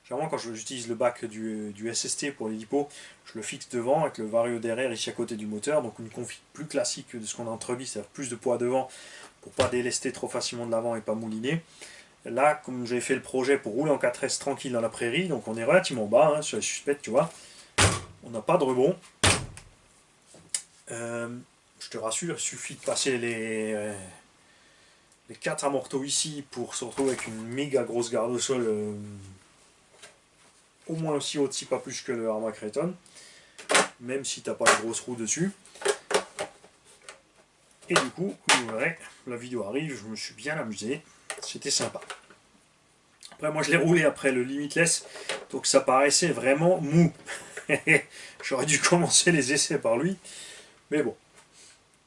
Généralement, quand j'utilise le bac du SST pour les lipos, je le fixe devant avec le vario derrière ici à côté du moteur, donc une config plus classique de ce qu'on a entrevu, c'est-à-dire plus de poids devant pour pas délester trop facilement de l'avant et pas mouliner. Là, comme j'ai fait le projet pour rouler en 4S tranquille dans la prairie, donc on est relativement bas hein, sur les suspects, tu vois, on n'a pas de rebond. Je te rassure, il suffit de passer les 4 amortos ici pour se retrouver avec une méga grosse garde au sol. Au moins aussi haute, si pas plus que le Arma Creton, même si t'as pas la grosse roue dessus. Et du coup, vous verrez, la vidéo arrive, je me suis bien amusé, c'était sympa. Après moi je l'ai roulé après le Limitless, donc ça paraissait vraiment mou. J'aurais dû commencer les essais par lui, mais bon.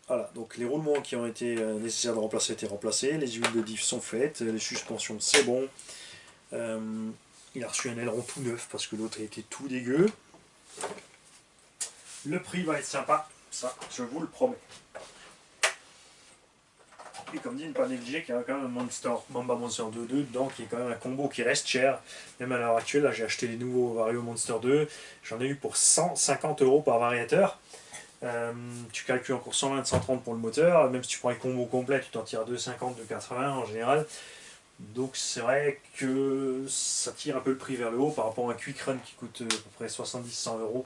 Voilà, donc les roulements qui ont été nécessaires de remplacer ont été remplacés, les huiles de diff sont faites, les suspensions c'est bon. Il a reçu un aileron tout neuf parce que l'autre était tout dégueu. Le prix va être sympa, ça je vous le promets. Et comme dit, ne pas négliger qu'il y a quand même un Mamba Monster 2 dedans qui est quand même un combo qui reste cher. Même à l'heure actuelle, là j'ai acheté les nouveaux Vario Monster 2, j'en ai eu pour 150 € par variateur. Tu calcules encore 120-130 pour le moteur, même si tu prends les combos complets, tu t'en tires à 2,50, 2,80 en général. Donc c'est vrai que ça tire un peu le prix vers le haut par rapport à un Quick Run qui coûte à peu près 70-100 €.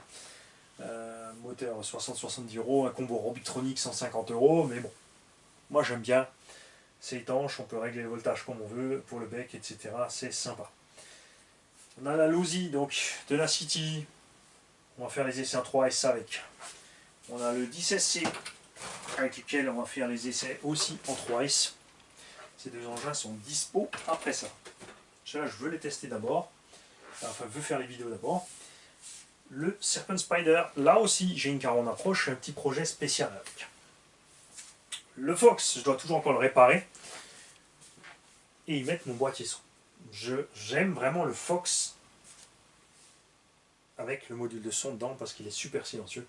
Moteur 60-70 €, un combo Robitronic 150 €, mais bon, moi j'aime bien, c'est étanche, on peut régler le voltage comme on veut, pour le bec, etc. C'est sympa. On a la Losi donc de la City, on va faire les essais en 3S avec. On a le 10SC avec lequel on va faire les essais aussi en 3S. Ces deux engins sont dispo après ça. Là, je veux les tester d'abord. Enfin, je veux faire les vidéos d'abord. Le Serpent Spider, là aussi, j'ai une caronne approche, un petit projet spécial avec. Le Fox, je dois toujours encore le réparer. Et y mettre mon boîtier son. J'aime vraiment le Fox avec le module de son dedans parce qu'il est super silencieux.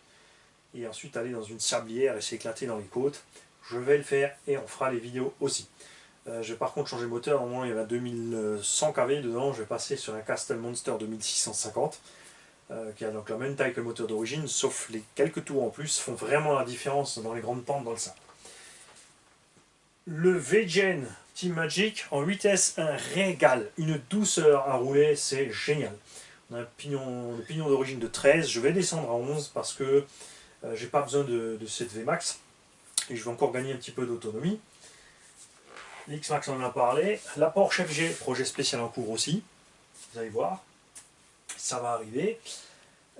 Et ensuite aller dans une sablière et s'éclater dans les côtes. Je vais le faire et on fera les vidéos aussi. Je vais par contre changer le moteur, au moins il y avait 2100 kV dedans, je vais passer sur un Castle Monster 2650 qui a donc la même taille que le moteur d'origine, sauf les quelques tours en plus font vraiment la différence dans les grandes pentes dans le sein. Le V-Gen Team Magic en 8S, un régal, une douceur à rouler, c'est génial. On a le pignon d'origine de 13, je vais descendre à 11 parce que j'ai pas besoin de cette VMAX et je vais encore gagner un petit peu d'autonomie. L'X-Max on en a parlé, la Porsche FG, projet spécial en cours aussi, vous allez voir, ça va arriver.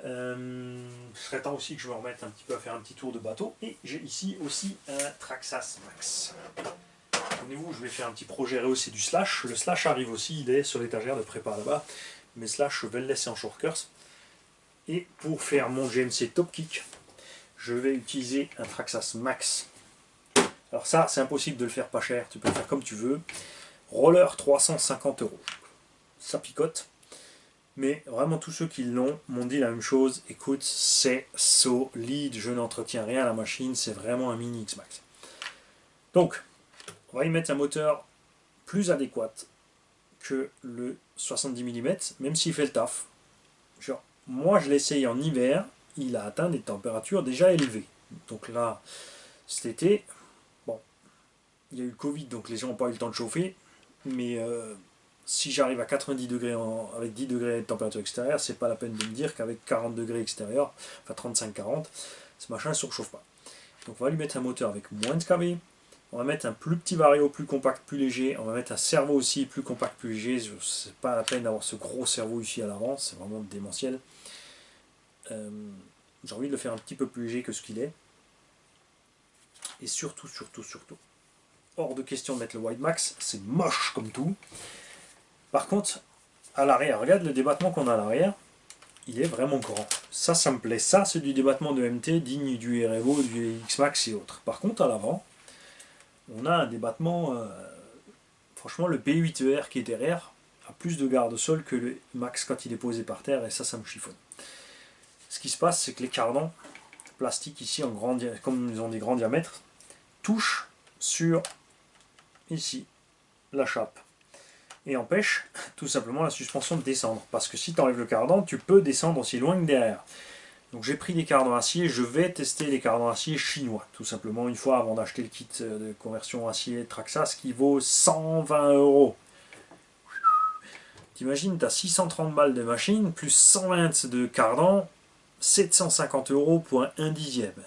Ce serait temps aussi que je me remette un petit peu à faire un petit tour de bateau, et j'ai ici aussi un Traxxas Max. Souvenez-vous, je vais faire un petit projet rehausser du Slash, le Slash arrive aussi, il est sur l'étagère de prépa là-bas, mais Slash je vais le laisser en shortcuts, et pour faire mon GMC Top Kick, je vais utiliser un Traxxas Max. Alors ça, c'est impossible de le faire pas cher, tu peux le faire comme tu veux. Roller 350 €. Ça picote. Mais vraiment tous ceux qui l'ont m'ont dit la même chose. Écoute, c'est solide, je n'entretiens rien à la machine, c'est vraiment un mini X-Max. Donc, on va y mettre un moteur plus adéquat que le 70 mm, même s'il fait le taf. Genre, moi je l'ai essayé en hiver, il a atteint des températures déjà élevées. Donc là, cet été, il y a eu le Covid, donc les gens n'ont pas eu le temps de chauffer. Mais si j'arrive à 90 degrés avec 10 degrés de température extérieure, c'est pas la peine de me dire qu'avec 40 degrés extérieur, enfin 35-40, ce machin ne surchauffe pas. Donc on va lui mettre un moteur avec moins de kV. On va mettre un plus petit vario, plus compact, plus léger. On va mettre un servo aussi, plus compact, plus léger. C'est pas la peine d'avoir ce gros servo ici à l'avant, c'est vraiment démentiel. J'ai envie de le faire un petit peu plus léger que ce qu'il est. Et surtout, hors de question de mettre le Wide Max, c'est moche comme tout. Par contre, à l'arrière, regarde le débattement qu'on a à l'arrière, il est vraiment grand. Ça me plaît. Ça, c'est du débattement de MT, digne du REVO, du X-Max et autres. Par contre, à l'avant, on a un débattement, franchement, le P8ER qui est derrière a plus de garde-sol que le Max quand il est posé par terre, et ça me chiffonne. Ce qui se passe, c'est que les cardans plastiques ici, comme ils ont des grands diamètres, touchent sur ici la chape et empêche tout simplement la suspension de descendre. Parce que si tu enlèves le cardan, tu peux descendre aussi loin que derrière. Donc j'ai pris des cardans acier, je vais tester les cardans acier chinois, tout simplement une fois avant d'acheter le kit de conversion acier Traxxas qui vaut 120 euros. T'imagines, tu as 630 balles de machine, plus 120 de cardan, 750 euros pour un dixième.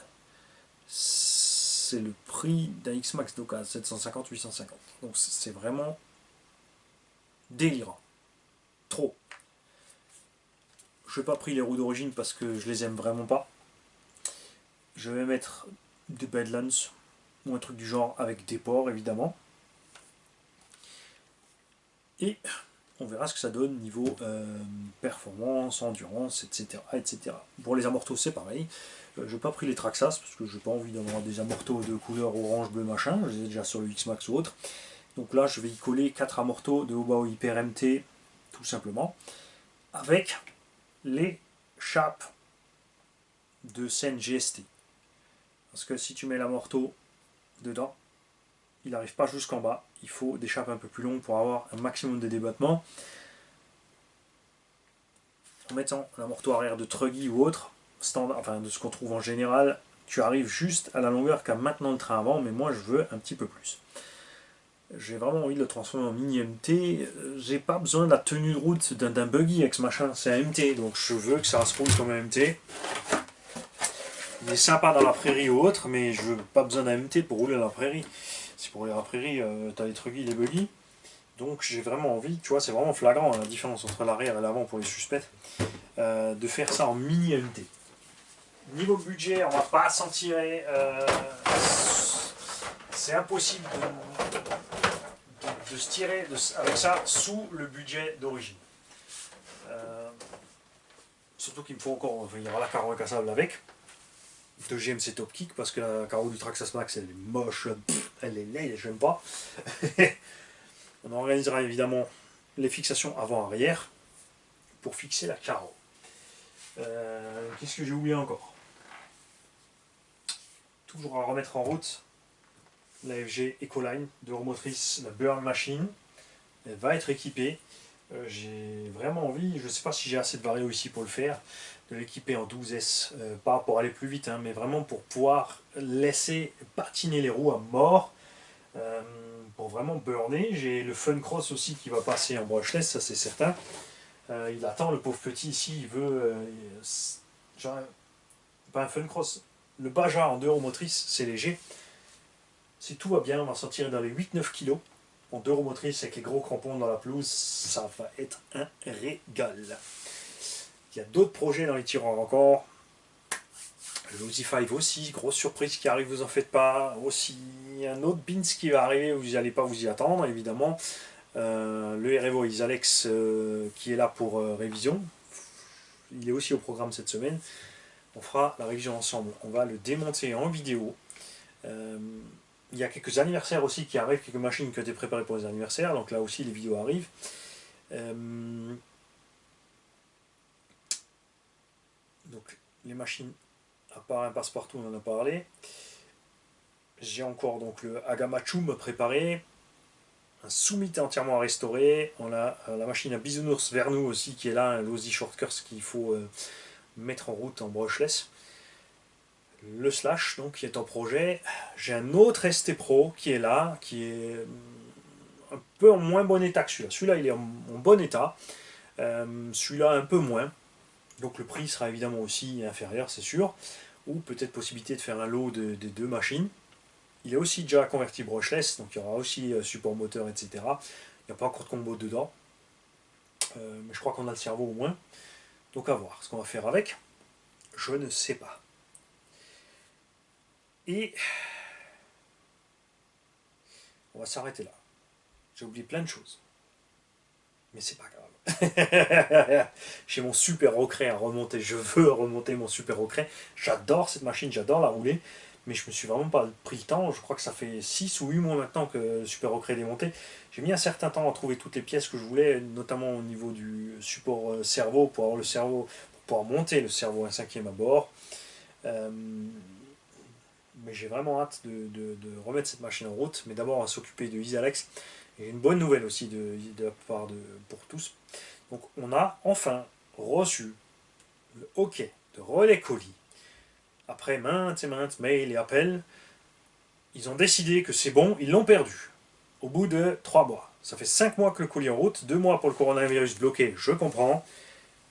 C'est le prix d'un X-Max d'occasion, 750-850. Donc c'est vraiment délirant. Trop. Je n'ai pas pris les roues d'origine parce que je les aime vraiment pas. Je vais mettre des Badlands ou un truc du genre avec des ports évidemment. Et on verra ce que ça donne niveau performance, endurance, etc., etc. Pour les amortos, c'est pareil. Je n'ai pas pris les Traxxas parce que je n'ai pas envie d'avoir des amortos de couleur orange, bleu, machin. Je les ai déjà sur le X-Max ou autre. Donc là, je vais y coller 4 amortos de Hobao Hyper MT, tout simplement, avec les chapes de Sen GST. Parce que si tu mets l'amorto dedans, il n'arrive pas jusqu'en bas. Il faut des chapes un peu plus longues pour avoir un maximum de débattement. En mettant l'amorto arrière de Truggy ou autre, standard, enfin de ce qu'on trouve en général, tu arrives juste à la longueur qu'a maintenant le train avant, mais moi je veux un petit peu plus. J'ai vraiment envie de le transformer en mini MT. J'ai pas besoin de la tenue de route d'un buggy avec ce machin, c'est un MT, donc je veux que ça se roule comme un MT. Il est sympa dans la prairie ou autre, mais je veux pas besoin d'un MT pour rouler dans la prairie. Si pour rouler dans la prairie, t'as les Truggy, les buggy. Donc j'ai vraiment envie, tu vois, c'est vraiment flagrant la différence entre l'arrière et l'avant pour les suspects, de faire ça en mini MT. Niveau budget, on va pas s'en tirer. C'est impossible de se tirer avec ça sous le budget d'origine. Surtout qu'il me faut encore, il y aura la carreau incassable avec. De GMC Top Kick parce que la carreau du Traxxas Max elle est moche, elle est laide, j'aime pas. On organisera évidemment les fixations avant-arrière pour fixer la carreau. Qu'est-ce que j'ai oublié encore? Toujours à remettre en route la FG Ecoline de motrice, la Burn Machine. Elle va être équipée. J'ai vraiment envie, je ne sais pas si j'ai assez de vario ici pour le faire, de l'équiper en 12S, pas pour aller plus vite, hein, mais vraiment pour pouvoir laisser patiner les roues à mort, pour vraiment burner. J'ai le Fun Cross aussi qui va passer en brushless, ça c'est certain. Il attend, le pauvre petit ici, il veut... genre, pas un Fun Cross, le Baja en 2 roues motrices, c'est léger. Si tout va bien, on va sortir dans les 8-9 kg. En 2 roues motrices avec les gros crampons dans la pelouse, ça va être un régal. Il y a d'autres projets dans les tiroirs encore. Le Uzi 5 aussi, grosse surprise qui arrive, vous en faites pas. Aussi, un autre Beans qui va arriver, vous n'allez pas vous y attendre, évidemment. Le Revo Isalex qui est là pour révision. Il est aussi au programme cette semaine. On fera la révision ensemble. On va le démonter en vidéo. Il y a quelques anniversaires aussi qui arrivent, quelques machines qui ont été préparées pour les anniversaires, donc là aussi les vidéos arrivent. Donc les machines, à part un passe-partout, on en a parlé. J'ai encore donc le Agamachum préparé, un Summit entièrement à restaurer. On a la machine à Bisounours vers nous aussi qui est là, un Losi Shortcuts qu'il faut mettre en route en brushless. Le Slash donc qui est en projet. J'ai un autre ST Pro qui est là, qui est un peu en moins bon état que celui-là. Celui-là il est en bon état, celui-là un peu moins. Donc le prix sera évidemment aussi inférieur, c'est sûr. Ou peut-être possibilité de faire un lot des deux machines. Il est aussi déjà converti brushless, donc il y aura aussi support moteur, etc. Il n'y a pas encore de combo dedans. Mais je crois qu'on a le cerveau au moins. Donc à voir. Ce qu'on va faire avec, je ne sais pas. Et on va s'arrêter là. J'ai oublié plein de choses. Mais c'est pas grave. J'ai mon super Recray à remonter. Je veux remonter mon super Recray. J'adore cette machine, j'adore la rouler. Mais je me suis vraiment pas pris le temps. Je crois que ça fait 6 ou 8 mois maintenant que le super Recray est démonté. J'ai mis un certain temps à trouver toutes les pièces que je voulais, notamment au niveau du support cerveau, pour avoir le cerveau, pour pouvoir monter le cerveau 1/5 à bord. mais j'ai vraiment hâte de remettre cette machine en route. Mais d'abord, on va s'occuper de Isalex. Et une bonne nouvelle aussi de la part pour tous. Donc, on a enfin reçu le OK de Relais Colis. Après maintes et maintes mails et appels, ils ont décidé que c'est bon, ils l'ont perdu. Au bout de 3 mois. Ça fait 5 mois que le colis est en route, 2 mois pour le coronavirus bloqué, je comprends.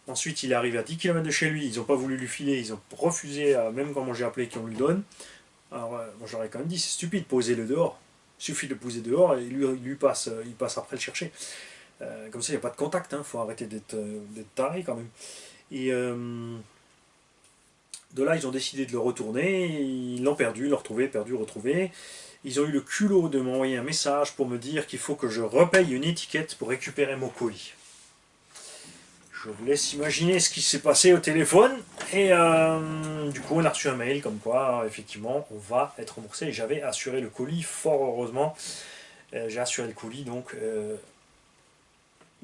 Ensuite, il est arrivé à 10 km de chez lui, ils n'ont pas voulu lui filer, ils ont refusé, même quand moi j'ai appelé qu'on lui donne. Alors, moi j'aurais quand même dit, c'est stupide, posez-le dehors. Il suffit de le poser dehors et lui passe, il passe après le chercher. Comme ça, il n'y a pas de contact, il faut arrêter d'être taré quand même. Et de là, ils ont décidé de le retourner, ils l'ont perdu, l'ont retrouvé, perdu, retrouvé. Ils ont eu le culot de m'envoyer un message pour me dire qu'il faut que je repaye une étiquette pour récupérer mon colis. Je vous laisse imaginer ce qui s'est passé au téléphone. Et du coup, on a reçu un mail comme quoi, effectivement, on va être remboursé. Et j'avais assuré le colis, fort heureusement. J'ai assuré le colis, donc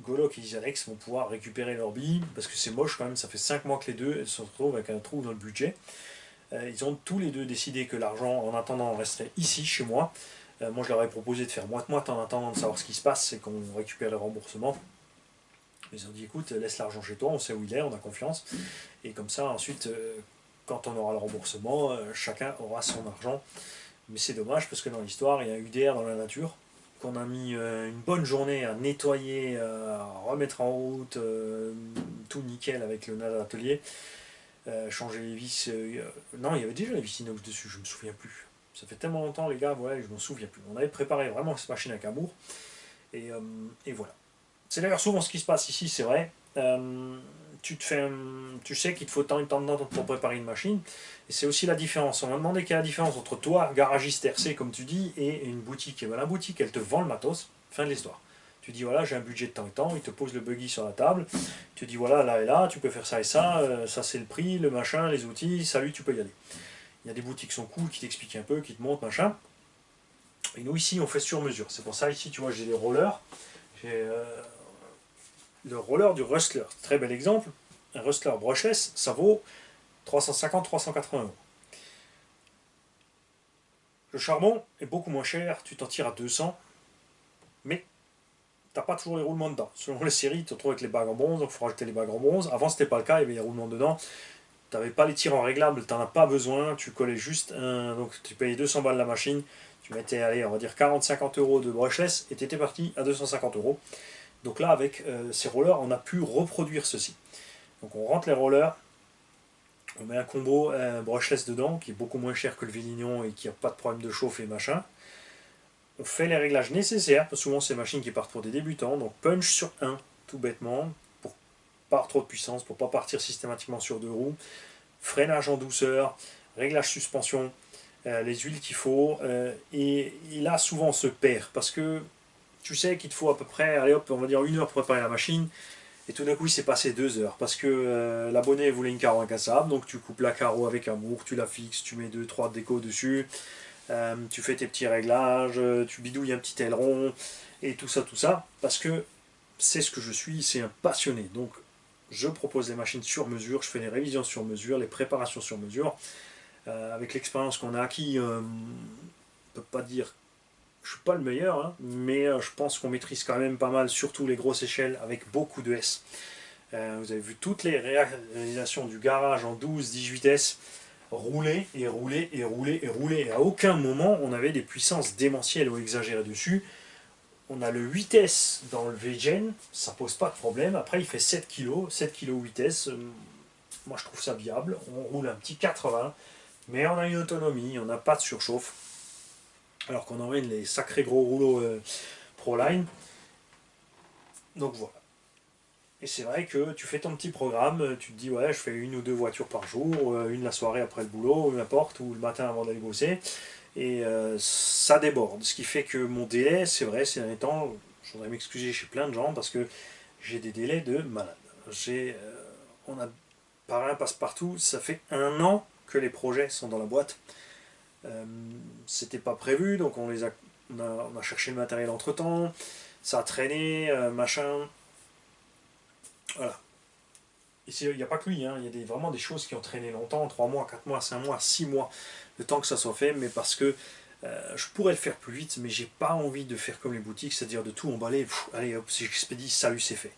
Golok et Isalex vont pouvoir récupérer leur bille. Parce que c'est moche quand même, ça fait 5 mois que les deux se retrouvent avec un trou dans le budget. Ils ont tous les deux décidé que l'argent, en attendant, resterait ici, chez moi. Moi, je leur ai proposé de faire moite-moite en attendant de savoir ce qui se passe et qu'on récupère le remboursement. Ils ont dit, écoute, laisse l'argent chez toi, on sait où il est, on a confiance. Et comme ça, ensuite, quand on aura le remboursement, chacun aura son argent. Mais c'est dommage parce que dans l'histoire, il y a eu UDR dans la nature, qu'on a mis une bonne journée à nettoyer, à remettre en route, tout nickel avec le nada atelier. Changer les vis. Non, il y avait déjà les vis inox dessus, je me souviens plus. Ça fait tellement longtemps, les gars, ouais, je m'en souviens plus. On avait préparé vraiment cette machine avec amour. Et voilà. C'est d'ailleurs souvent ce qui se passe ici, c'est vrai. Tu sais qu'il te faut tant et tant de temps pour préparer une machine. Et c'est aussi la différence. On m'a demandé quelle est la différence entre toi, garagiste RC, comme tu dis, et une boutique. Et ben, la boutique, elle te vend le matos. Fin de l'histoire. Tu dis voilà, j'ai un budget de temps et temps, il te pose le buggy sur la table, tu dis voilà, là et là, tu peux faire ça et ça, ça c'est le prix, le machin, les outils, salut, tu peux y aller. Il y a des boutiques qui sont cool, qui t'expliquent un peu, qui te montrent, machin. Et nous ici, on fait sur mesure. C'est pour ça, ici, tu vois, j'ai des rollers. J'ai le roller du Rustler, très bel exemple. Un Rustler brushless, ça vaut 350-380 euros. Le charbon est beaucoup moins cher, tu t'en tires à 200, mais t'as pas toujours les roulements dedans. Selon les séries, tu te retrouves avec les bagues en bronze, donc il faut rajouter les bagues en bronze. Avant, c'était pas le cas, il y avait les roulements dedans. Tu n'avais pas les tirants réglables, tu n'en as pas besoin, tu collais juste un. Donc tu payais 200 balles la machine, tu mettais, allez, on va dire 40-50 euros de brushless et tu étais parti à 250 euros. Donc là, avec ces rollers, on a pu reproduire ceci. Donc on rentre les rollers, on met un combo brushless dedans, qui est beaucoup moins cher que le Vélignon et qui n'a pas de problème de chauffe et machin. On fait les réglages nécessaires, parce que souvent c'est des machines qui partent pour des débutants, donc punch sur 1, tout bêtement, pour pas trop de puissance, pour pas partir systématiquement sur 2 roues. Freinage en douceur, réglage suspension, les huiles qu'il faut, et là souvent on se perd, parce que tu sais qu'il te faut à peu près, allez hop, on va dire 1 heure pour préparer la machine, et tout d'un coup il s'est passé 2 heures, parce que l'abonné voulait une carreau incassable, donc tu coupes la carreau avec amour, tu la fixes, tu mets 2-3 décos dessus, tu fais tes petits réglages, tu bidouilles un petit aileron, et tout ça, parce que c'est ce que je suis, c'est un passionné, donc je propose les machines sur mesure, je fais les révisions sur mesure, les préparations sur mesure. Avec l'expérience qu'on a acquis, on ne peut pas dire je ne suis pas le meilleur, hein, mais je pense qu'on maîtrise quand même pas mal, surtout les grosses échelles avec beaucoup de S. Vous avez vu toutes les réalisations du garage en 12-18 S, rouler et rouler et rouler et rouler. Et à aucun moment on avait des puissances démentielles ou exagérées dessus. On a le 8S dans le V-Gen, ça pose pas de problème. Après, il fait 7 kg, 7 kg 8S. Moi, je trouve ça viable. On roule un petit 80, mais on a une autonomie, on n'a pas de surchauffe. Alors qu'on emmène les sacrés gros rouleaux Proline. Donc voilà. Et c'est vrai que tu fais ton petit programme, tu te dis ouais, je fais 1 ou 2 voitures par jour, une la soirée après le boulot, n'importe, ou le matin avant d'aller bosser. Et ça déborde. Ce qui fait que mon délai, c'est vrai, ces derniers temps, je voudrais m'excuser chez plein de gens parce que j'ai des délais de malade. On a par un passe-partout, ça fait 1 an que les projets sont dans la boîte. C'était pas prévu, donc on a cherché le matériel entre temps, ça a traîné, machin. Voilà. il n'y a pas que lui, hein, il y a vraiment des choses qui ont traîné longtemps, 3 mois, 4 mois, 5 mois, 6 mois, le temps que ça soit fait, mais parce que je pourrais le faire plus vite, mais j'ai pas envie de faire comme les boutiques, c'est-à-dire de tout emballer, allez hop, j'expédie, salut, c'est fait.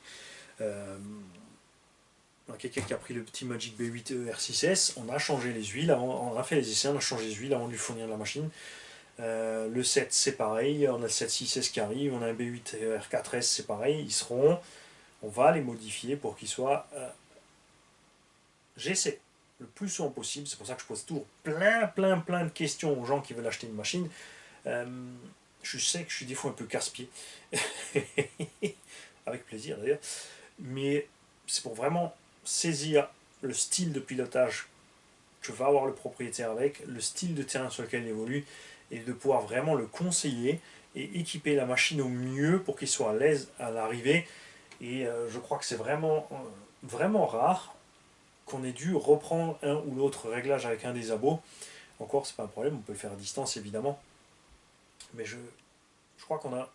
Quelqu'un qui a pris le petit Magic B8 R6S, on a changé les huiles, on a fait les essais, on a changé les huiles avant de lui fournir la machine. Le 7 c'est pareil, on a le 7.6S qui arrive, on a un B8 R4S c'est pareil, ils seront, on va les modifier pour qu'ils soient, j'essaie le plus souvent possible, c'est pour ça que je pose toujours plein de questions aux gens qui veulent acheter une machine. Je sais que je suis des fois un peu casse-pied, avec plaisir d'ailleurs, mais c'est pour vraiment saisir le style de pilotage que va avoir le propriétaire avec, le style de terrain sur lequel il évolue, et de pouvoir vraiment le conseiller et équiper la machine au mieux pour qu'il soit à l'aise à l'arrivée. Et je crois que c'est vraiment rare qu'on ait dû reprendre un ou l'autre réglage avec un des abos. Encore, c'est pas un problème, on peut le faire à distance évidemment. Mais je crois qu'on a,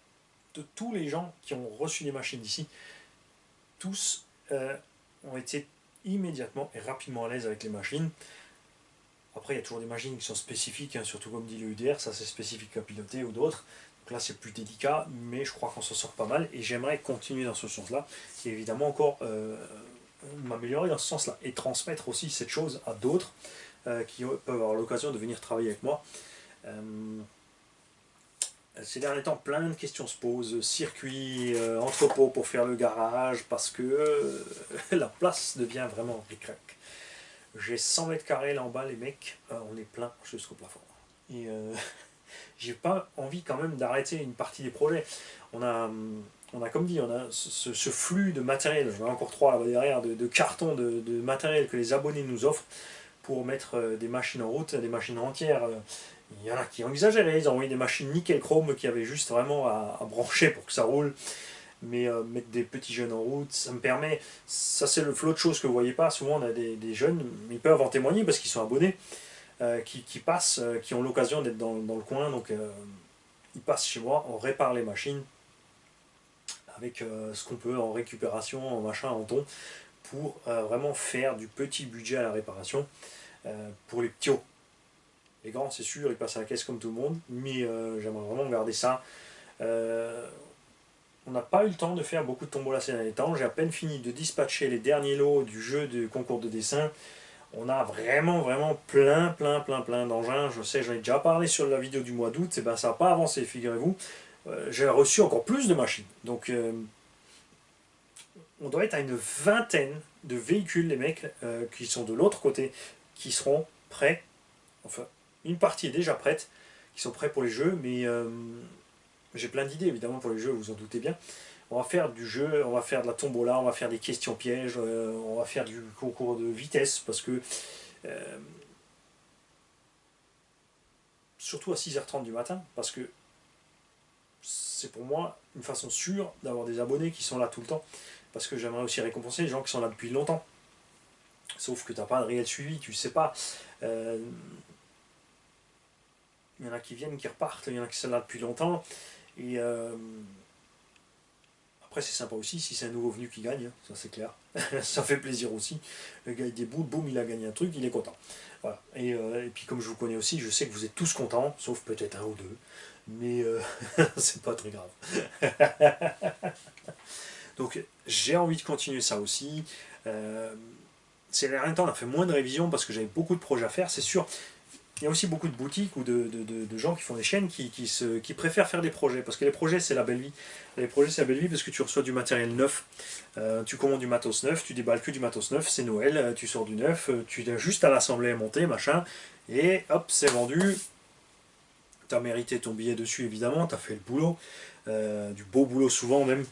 de tous les gens qui ont reçu les machines d'ici, tous ont été immédiatement et rapidement à l'aise avec les machines. Après, il y a toujours des machines qui sont spécifiques, hein, surtout comme dit le UDR, ça c'est spécifique à piloter ou d'autres. Donc là, c'est plus délicat, mais je crois qu'on s'en sort pas mal et j'aimerais continuer dans ce sens-là. Et évidemment, encore m'améliorer dans ce sens-là et transmettre aussi cette chose à d'autres qui peuvent avoir l'occasion de venir travailler avec moi. Ces derniers temps, plein de questions se posent. Circuit, entrepôt pour faire le garage, parce que la place devient vraiment ric-rac. J'ai 100 mètres carrés là en bas, les mecs, on est plein jusqu'au plafond. Et j'ai pas envie quand même d'arrêter une partie des projets. On a comme dit, on a ce flux de matériel, j'en ai encore 3 là-bas derrière, de cartons de matériel que les abonnés nous offrent pour mettre des machines en route, des machines entières. Il y en a qui ont exagéré, ils ont envoyé des machines nickel chrome qui avaient juste vraiment à brancher pour que ça roule. Mais mettre des petits jeunes en route, ça me permet, ça c'est le flot de choses que vous ne voyez pas, souvent on a des jeunes, ils peuvent en témoigner parce qu'ils sont abonnés, qui passent, qui ont l'occasion d'être dans le coin, donc ils passent chez moi, on répare les machines avec ce qu'on peut en récupération, en machin, en ton, pour vraiment faire du petit budget à la réparation pour les petits hauts. Les grands, c'est sûr, ils passent à la caisse comme tout le monde, mais j'aimerais vraiment garder ça. On n'a pas eu le temps de faire beaucoup de tombola ces derniers temps. J'ai à peine fini de dispatcher les derniers lots du jeu de concours de dessin. On a vraiment plein d'engins. Je sais, j'en ai déjà parlé sur la vidéo du mois d'août. Et ben, ça n'a pas avancé, figurez-vous. J'ai reçu encore plus de machines. Donc, on doit être à une vingtaine de véhicules, les mecs, qui sont de l'autre côté, qui seront prêts. Enfin, une partie est déjà prête, qui sont prêts pour les jeux, mais j'ai plein d'idées évidemment pour les jeux, vous en doutez bien. On va faire du jeu, on va faire de la tombola, on va faire des questions pièges, on va faire du concours de vitesse, parce que surtout à 6h30 du matin, parce que c'est pour moi une façon sûre d'avoir des abonnés qui sont là tout le temps, parce que j'aimerais aussi récompenser les gens qui sont là depuis longtemps. Sauf que tu n'as pas de réel suivi, tu sais pas. Il y en a qui viennent, qui repartent, il y en a qui sont là depuis longtemps. Et après, c'est sympa aussi si c'est un nouveau venu qui gagne, hein, ça c'est clair. Ça fait plaisir aussi. Le gars il déboule, boum, il a gagné un truc, il est content. Voilà. Et puis comme je vous connais aussi, je sais que vous êtes tous contents, sauf peut-être un ou deux. Mais c'est pas très grave. Donc j'ai envie de continuer ça aussi. Ces derniers temps, on a fait moins de révisions parce que j'avais beaucoup de projets à faire, c'est sûr. Il y a aussi beaucoup de boutiques ou de gens qui font des chaînes qui préfèrent faire des projets. Parce que les projets, c'est la belle vie. Les projets, c'est la belle vie parce que tu reçois du matériel neuf. Tu commandes du matos neuf, tu déballes que du matos neuf, c'est Noël, tu sors du neuf, tu as juste à l'assembler, monter, machin. Et hop, c'est vendu. Tu as mérité ton billet dessus, évidemment. Tu as fait le boulot. Du beau boulot souvent même.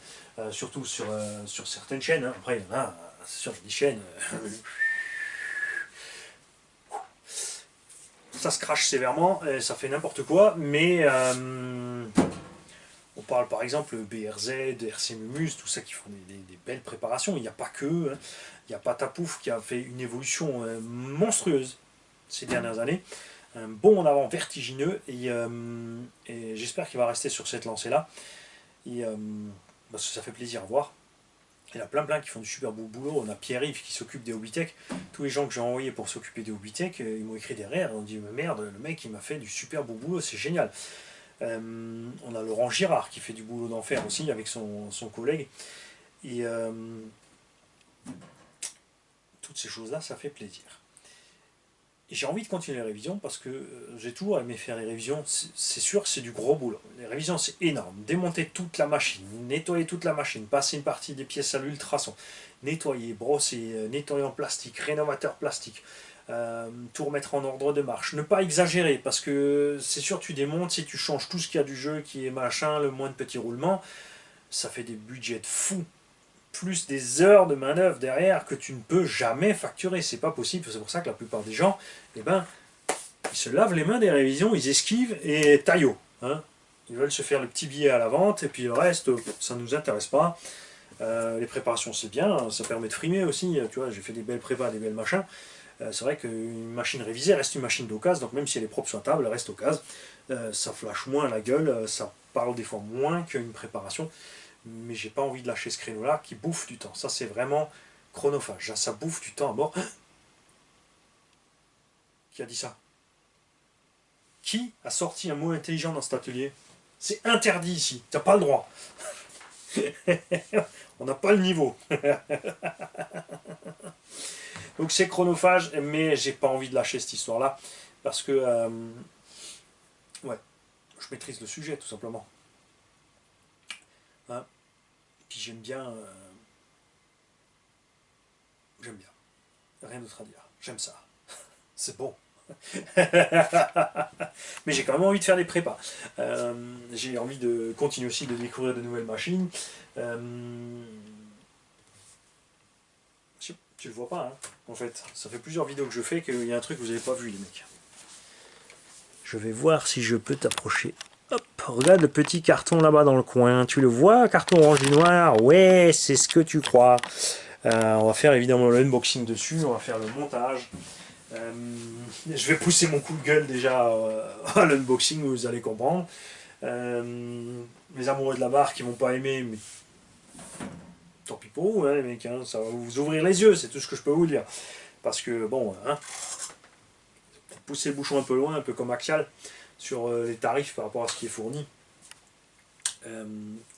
Surtout sur certaines chaînes. Hein. Après, il y en a, c'est sûr, des chaînes... ça se crache sévèrement, et ça fait n'importe quoi, mais on parle par exemple BRZ, RC Mumus, tout ça qui font des belles préparations. Il n'y a pas que, hein. Il n'y a pas Tapouf qui a fait une évolution monstrueuse ces dernières années, un bond en avant vertigineux, et j'espère qu'il va rester sur cette lancée-là, parce que ça fait plaisir à voir. Il y en a plein qui font du super beau boulot. On a Pierre-Yves qui s'occupe des Hobbytech. Tous les gens que j'ai envoyés pour s'occuper des Hobbytech, ils m'ont écrit derrière. On dit, mais merde, le mec il m'a fait du super beau boulot, c'est génial. On a Laurent Girard qui fait du boulot d'enfer aussi avec son collègue. Et toutes ces choses-là, ça fait plaisir. Et j'ai envie de continuer les révisions parce que j'ai toujours aimé faire les révisions. C'est sûr que c'est du gros boulot. Les révisions, c'est énorme. Démonter toute la machine, nettoyer toute la machine, passer une partie des pièces à l'ultrason, nettoyer, brosser, nettoyer en plastique, rénovateur plastique, tout remettre en ordre de marche. Ne pas exagérer parce que c'est sûr tu démontes, si tu changes tout ce qu'il y a du jeu qui est machin, le moins de petits roulements, ça fait des budgets de fous. Plus des heures de manœuvre derrière que tu ne peux jamais facturer. C'est pas possible. C'est pour ça que la plupart des gens, eh ben, ils se lavent les mains des révisions, ils esquivent et taillot. Hein. Ils veulent se faire le petit billet à la vente et puis le reste, ça ne nous intéresse pas. Les préparations, c'est bien, ça permet de frimer aussi. Tu vois, j'ai fait des belles prépas, des belles machins. C'est vrai qu'une machine révisée reste une machine d'occasion, donc même si elle est propre sur la table, elle reste occasion. Ça flash moins la gueule, ça parle des fois moins qu'une préparation. Mais j'ai pas envie de lâcher ce créneau-là qui bouffe du temps. Ça, c'est vraiment chronophage. Ça bouffe du temps à bord. Qui a dit ça? Qui a sorti un mot intelligent dans cet atelier? C'est interdit ici. T'as pas le droit. On n'a pas le niveau. Donc c'est chronophage, mais j'ai pas envie de lâcher cette histoire-là. Parce que, ouais, je maîtrise le sujet, tout simplement. Hein. Puis j'aime bien. J'aime bien. Rien d'autre à dire. J'aime ça. C'est bon. Mais j'ai quand même envie de faire des prépas. J'ai envie de continuer aussi de découvrir de nouvelles machines. Tu le vois pas, hein, en fait. Ça fait plusieurs vidéos que je fais qu'il y a un truc que vous n'avez pas vu, les mecs. Je vais voir si je peux t'approcher. Hop, regarde le petit carton là-bas dans le coin. Tu le vois, carton orange et noir? Ouais, c'est ce que tu crois. On va faire évidemment l'unboxing dessus, on va faire le montage. Je vais pousser mon coup de gueule déjà à l'unboxing, vous allez comprendre. Les amoureux de la marque ils vont pas aimer, mais tant pis pour vous, hein, les mecs, hein, ça va vous ouvrir les yeux, c'est tout ce que je peux vous dire. Parce que bon, hein, pousser le bouchon un peu loin, un peu comme Axial, sur les tarifs par rapport à ce qui est fourni.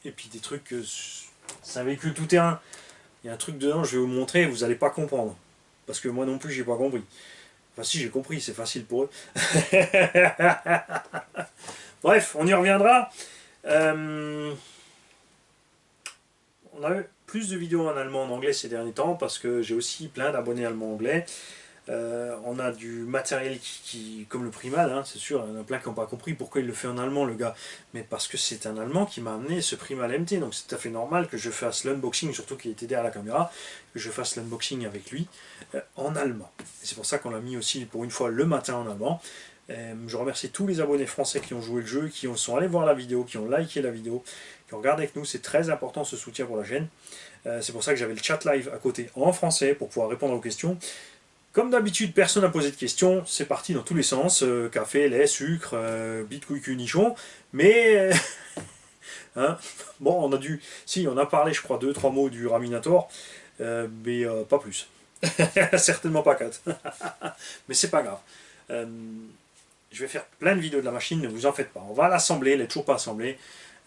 Et puis des trucs, c'est un véhicule tout terrain. Il y a un truc dedans, je vais vous montrer, vous n'allez pas comprendre. Parce que moi non plus, j'ai pas compris. Enfin si, j'ai compris, c'est facile pour eux. Bref, on y reviendra. On a eu plus de vidéos en allemand, en anglais ces derniers temps, parce que j'ai aussi plein d'abonnés allemands-anglais. On a du matériel qui comme le Primal, hein, c'est sûr, il y en a plein qui n'ont pas compris pourquoi il le fait en allemand, le gars. Mais parce que c'est un Allemand qui m'a amené ce Primal MT, donc c'est tout à fait normal que je fasse l'unboxing, surtout qu'il était derrière la caméra, que je fasse l'unboxing avec lui en allemand. Et c'est pour ça qu'on a mis aussi pour une fois le matin en allemand. Je remercie tous les abonnés français qui ont joué le jeu, qui sont allés voir la vidéo, qui ont liké la vidéo, qui ont regardé avec nous, c'est très important ce soutien pour la chaîne. C'est pour ça que j'avais le chat live à côté en français pour pouvoir répondre aux questions. Comme d'habitude, personne n'a posé de questions, c'est parti dans tous les sens, café, lait, sucre, bitcouille, cul, nichon, mais hein, bon, on a dû, si, on a parlé, je crois, 2-3 mots du Raminator, mais pas plus. Certainement pas 4. Mais c'est pas grave. Je vais faire plein de vidéos de la machine, ne vous en faites pas. On va l'assembler, elle n'est toujours pas assemblée.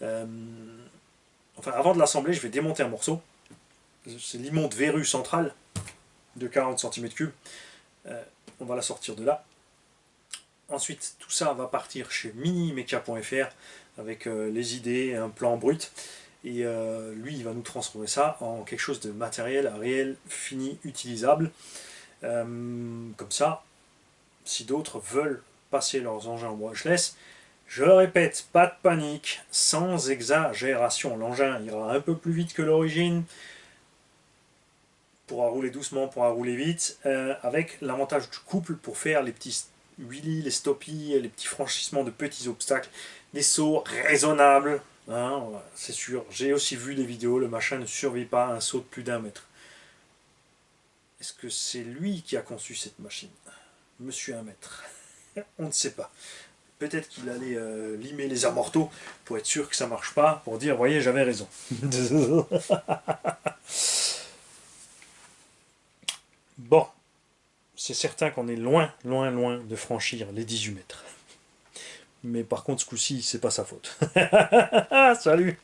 Enfin, avant de l'assembler, je vais démonter un morceau. C'est l'immonde verrue centrale de 40 cm3. On va la sortir de là. Ensuite, tout ça va partir chez minimecha.fr avec les idées, un plan brut. Et lui, il va nous transformer ça en quelque chose de matériel, réel, fini, utilisable. Comme ça, si d'autres veulent passer leurs engins en brushless, je le répète, pas de panique, sans exagération. L'engin ira un peu plus vite que l'origine, pourra rouler doucement, pourra rouler vite, avec l'avantage du couple pour faire les petits wheelies, les stoppies, les petits franchissements de petits obstacles, des sauts raisonnables, hein, c'est sûr. J'ai aussi vu des vidéos, le machin ne survit pas à un saut de plus d'1 mètre. Est-ce que c'est lui qui a conçu cette machine? Monsieur 1 mètre. On ne sait pas. Peut-être qu'il allait limer les amortaux pour être sûr que ça marche pas, pour dire, voyez, j'avais raison. Bon, c'est certain qu'on est loin, loin, loin de franchir les 18 mètres. Mais par contre, ce coup-ci, c'est pas sa faute. Salut